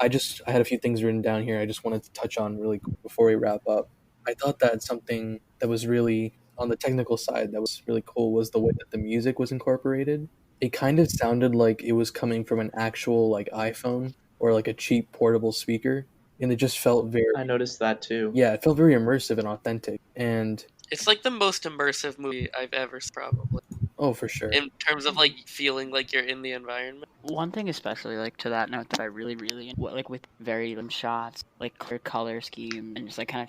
I had a few things written down here. I just wanted to touch on really quick before we wrap up. I thought that something that was really on the technical side that was really cool was the way that the music was incorporated. It kind of sounded like it was coming from an actual like iPhone or like a cheap portable speaker. and it just felt very I noticed that too. yeah, it felt very immersive and authentic. And It's like the most immersive movie I've ever seen, probably, oh, for sure. in terms of like feeling like you're in the environment. One thing especially like to that note that I really like with very shots, like clear color scheme and just like kind of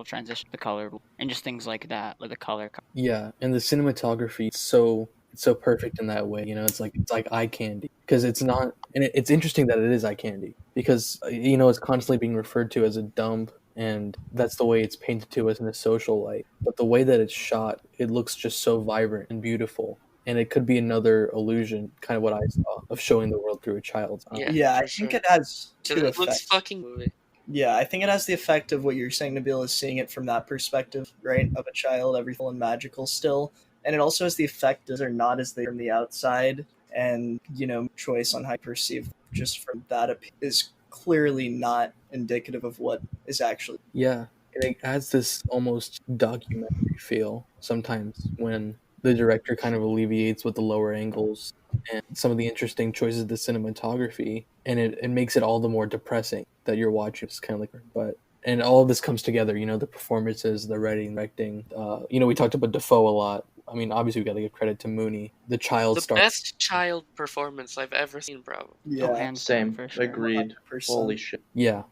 transition the color and just things like that, like the color. Yeah, and the cinematography it's so perfect in that way. You know, it's like eye candy because it's not, and it's interesting that it is eye candy because you know it's constantly being referred to as a dump, and that's the way it's painted to us in a social light. But the way that it's shot, it looks just so vibrant and beautiful. And it could be another illusion, kind of what I saw, of showing the world through a child's eyes. Yeah, I think it has two It looks effects. fucking movie. Yeah, I think it has the effect of what you're saying, Nabil, is seeing it from that perspective, right? Of a child, everything and magical still. And it also has the effect as they're not as they from the outside, and you know, choice on how you perceive just from that is clearly not indicative of what is actually. Yeah, and it adds this almost documentary feel sometimes when the director kind of alleviates with the lower angles and some of the interesting choices of the cinematography, and it makes it all the more depressing that you're watching. It's kind of like, but and all of this comes together. You know, the performances, the writing, directing. You know, we talked about Defoe a lot. I mean, obviously we got to give credit to Mooney, the child The star. best child performance I've ever seen, probably. Oh, hands down, Same. for sure. Agreed. 100%. Holy shit. Yeah,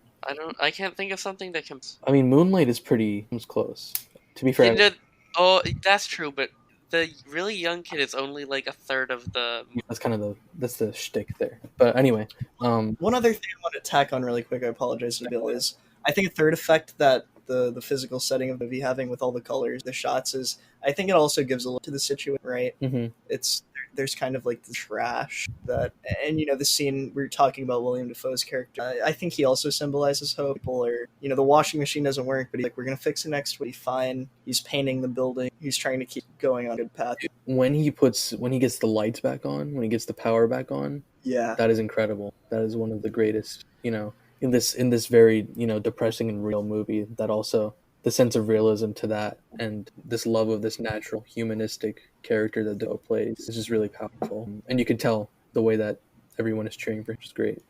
I can't think of something that can. I mean, Moonlight is comes close. To be fair, Oh, that's true, but the really young kid is only like a third of the. that's kind of that's the shtick there. But anyway, One other thing I want to tack on really quick, I apologize, Nabil, is I think a third effect that the physical setting of the movie having with all the colors, the shots, is I think it also gives a look to the situation, right? mhm. It's there's kind of like the trash that, and you know, the scene we were talking about William Dafoe's character. I think he also symbolizes hope. People are, you know, the washing machine doesn't work, but he's like, we're gonna fix it next week. Fine. He's painting the building. He's trying to keep going on a good path. When he gets the lights back on, when he gets the power back on, Yeah. that is incredible. That is one of the greatest, you know, in this very, you know, depressing and real movie. That also the sense of realism to that and this love of this natural humanistic character that Defoe plays is just really powerful. And you can tell the way that everyone is cheering for him, which is great.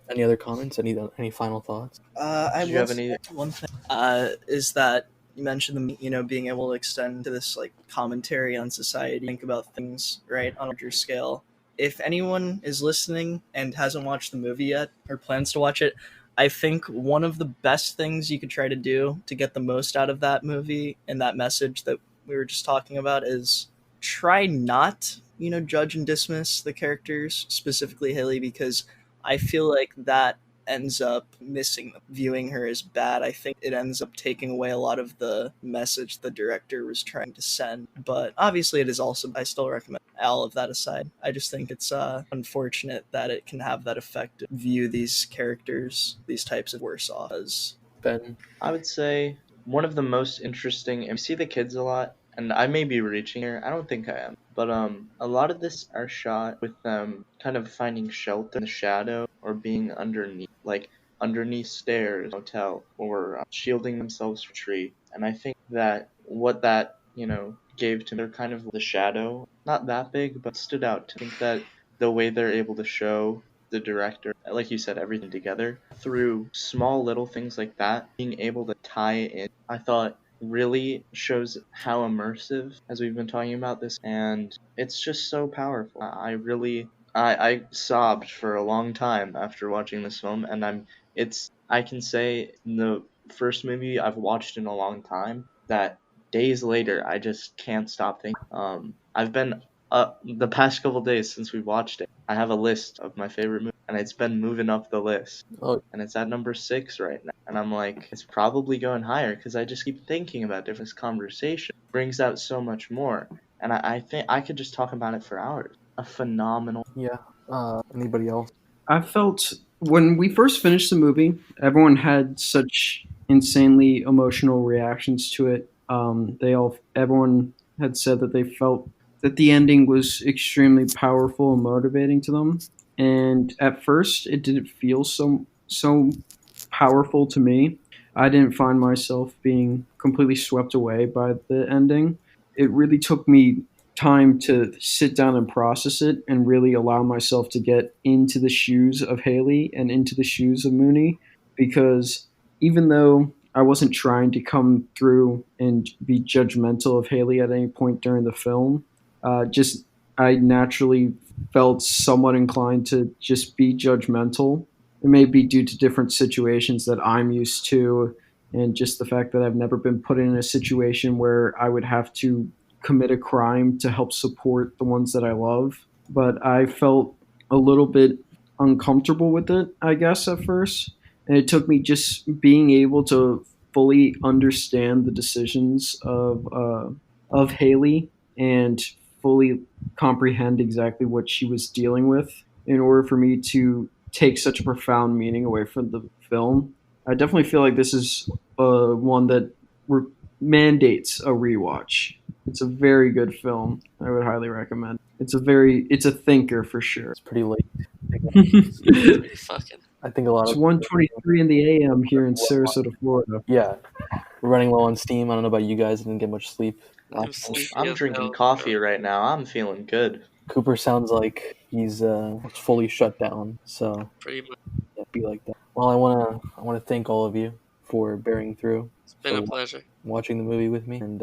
Any other comments? Any final thoughts? I Do you have will any- say one thing is that you mentioned the, you know, being able to extend to this like commentary on society, think about things right on a larger scale. If anyone is listening and hasn't watched the movie yet or plans to watch it, I think one of the best things you could try to do to get the most out of that movie and that message that we were just talking about is try not, you know, judge and dismiss the characters, specifically Haley, because I feel like that ends up missing viewing her as bad. I think it ends up taking away a lot of the message the director was trying to send. But obviously it is also, I still recommend all of that aside. I just think it's unfortunate that it can have that effect to view these characters, these types of worse off as. Ben? I would say one of the most interesting, and we see the kids a lot, and I may be reaching here, I don't think I am, but a lot of this are shot with them kind of finding shelter in the shadow or being underneath stairs, hotel, or shielding themselves from a tree. And I think that what that, you know, gave to me, they're kind of the shadow, not that big, but stood out. I think that the way they're able to show the director, like you said, everything together through small little things like that, being able to tie in, I thought really shows how immersive, as we've been talking about this, and it's just so powerful. I sobbed for a long time after watching this film, and I can say the first movie I've watched in a long time that days later I just can't stop thinking. I've been the past couple days since we watched it, I have a list of my favorite movies, and it's been moving up the list. Oh, And it's at number 6 right now. And I'm like, it's probably going higher because I just keep thinking about different conversation. Brings out so much more. And I think I could just talk about it for hours. A phenomenal. yeah. Anybody else? I felt when we first finished the movie, everyone had such insanely emotional reactions to it. Everyone had said that they felt that the ending was extremely powerful and motivating to them. And at first, it didn't feel so powerful to me. I didn't find myself being completely swept away by the ending. It really took me time to sit down and process it and really allow myself to get into the shoes of Haley and into the shoes of Mooney. because even though I wasn't trying to come through and be judgmental of Haley at any point during the film, just I naturally felt somewhat inclined to just be judgmental. It may be due to different situations that I'm used to, and just the fact that I've never been put in a situation where I would have to commit a crime to help support the ones that I love. But I felt a little bit uncomfortable with it, I guess, at first. And it took me just being able to fully understand the decisions of Haley and fully comprehend exactly what she was dealing with in order for me to take such a profound meaning away from the film. I definitely feel like this is one that mandates a rewatch. It's a very good film. I would highly recommend. It's a thinker for sure. It's pretty late. Pretty fucking. I think a lot It's of 1:23 in the a.m. here in Sarasota, Florida. yeah, we're running low on steam. I don't know about you guys. I didn't get much sleep. I'm sleepy I'm as drinking hell. coffee right now. I'm feeling good. Cooper sounds like he's fully shut down. So Pretty much. yeah, be like that. Well, I wanna thank all of you for bearing through, It's been a for pleasure. watching the movie with me, and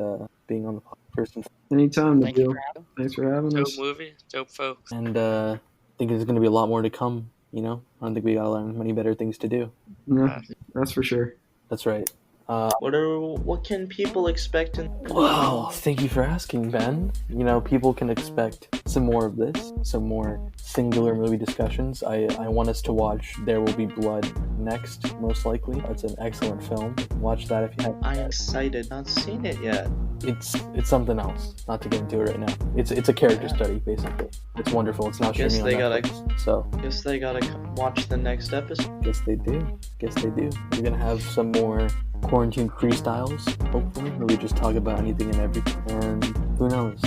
being on the podcast. Anytime, Thank you Nabil. for having. Thanks for having Dope us. movie, dope folks. And I think there's going to be a lot more to come. You know, I don't think we got to learn many better things to do. Yeah, that's for sure. That's right. What can people expect in Well, thank you for asking, Ben. You know, people can expect some more of this, some more singular movie discussions. I want us to watch There Will Be Blood next, most likely. It's an excellent film. Watch that if you haven't. I'm excited. Not seen it yet. It's something else. Not to get into it right now. It's a character study, basically. It's wonderful. It's now Guess streaming they on gotta- Netflix. So Guess they gotta watch the next episode. guess they do. We're gonna have some more quarantine freestyles, hopefully, where we just talk about anything and everything. And who knows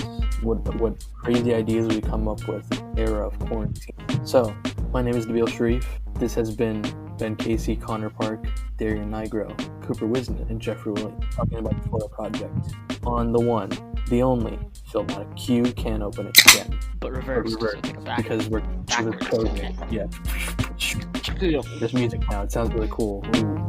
what crazy ideas we come up with in the era of quarantine. So, my name is Nabil Sharif. This has been Ben Casey, Connor Park, Darian Nigro, Cooper Whisnant, and Jeffery Williams talking about the Florida Project on the one, the only Filmatic. Q can open it again. But reversed. Reverse, Like back- because we're backwards. coding it. Yeah. There's music now. It sounds really cool. Ooh,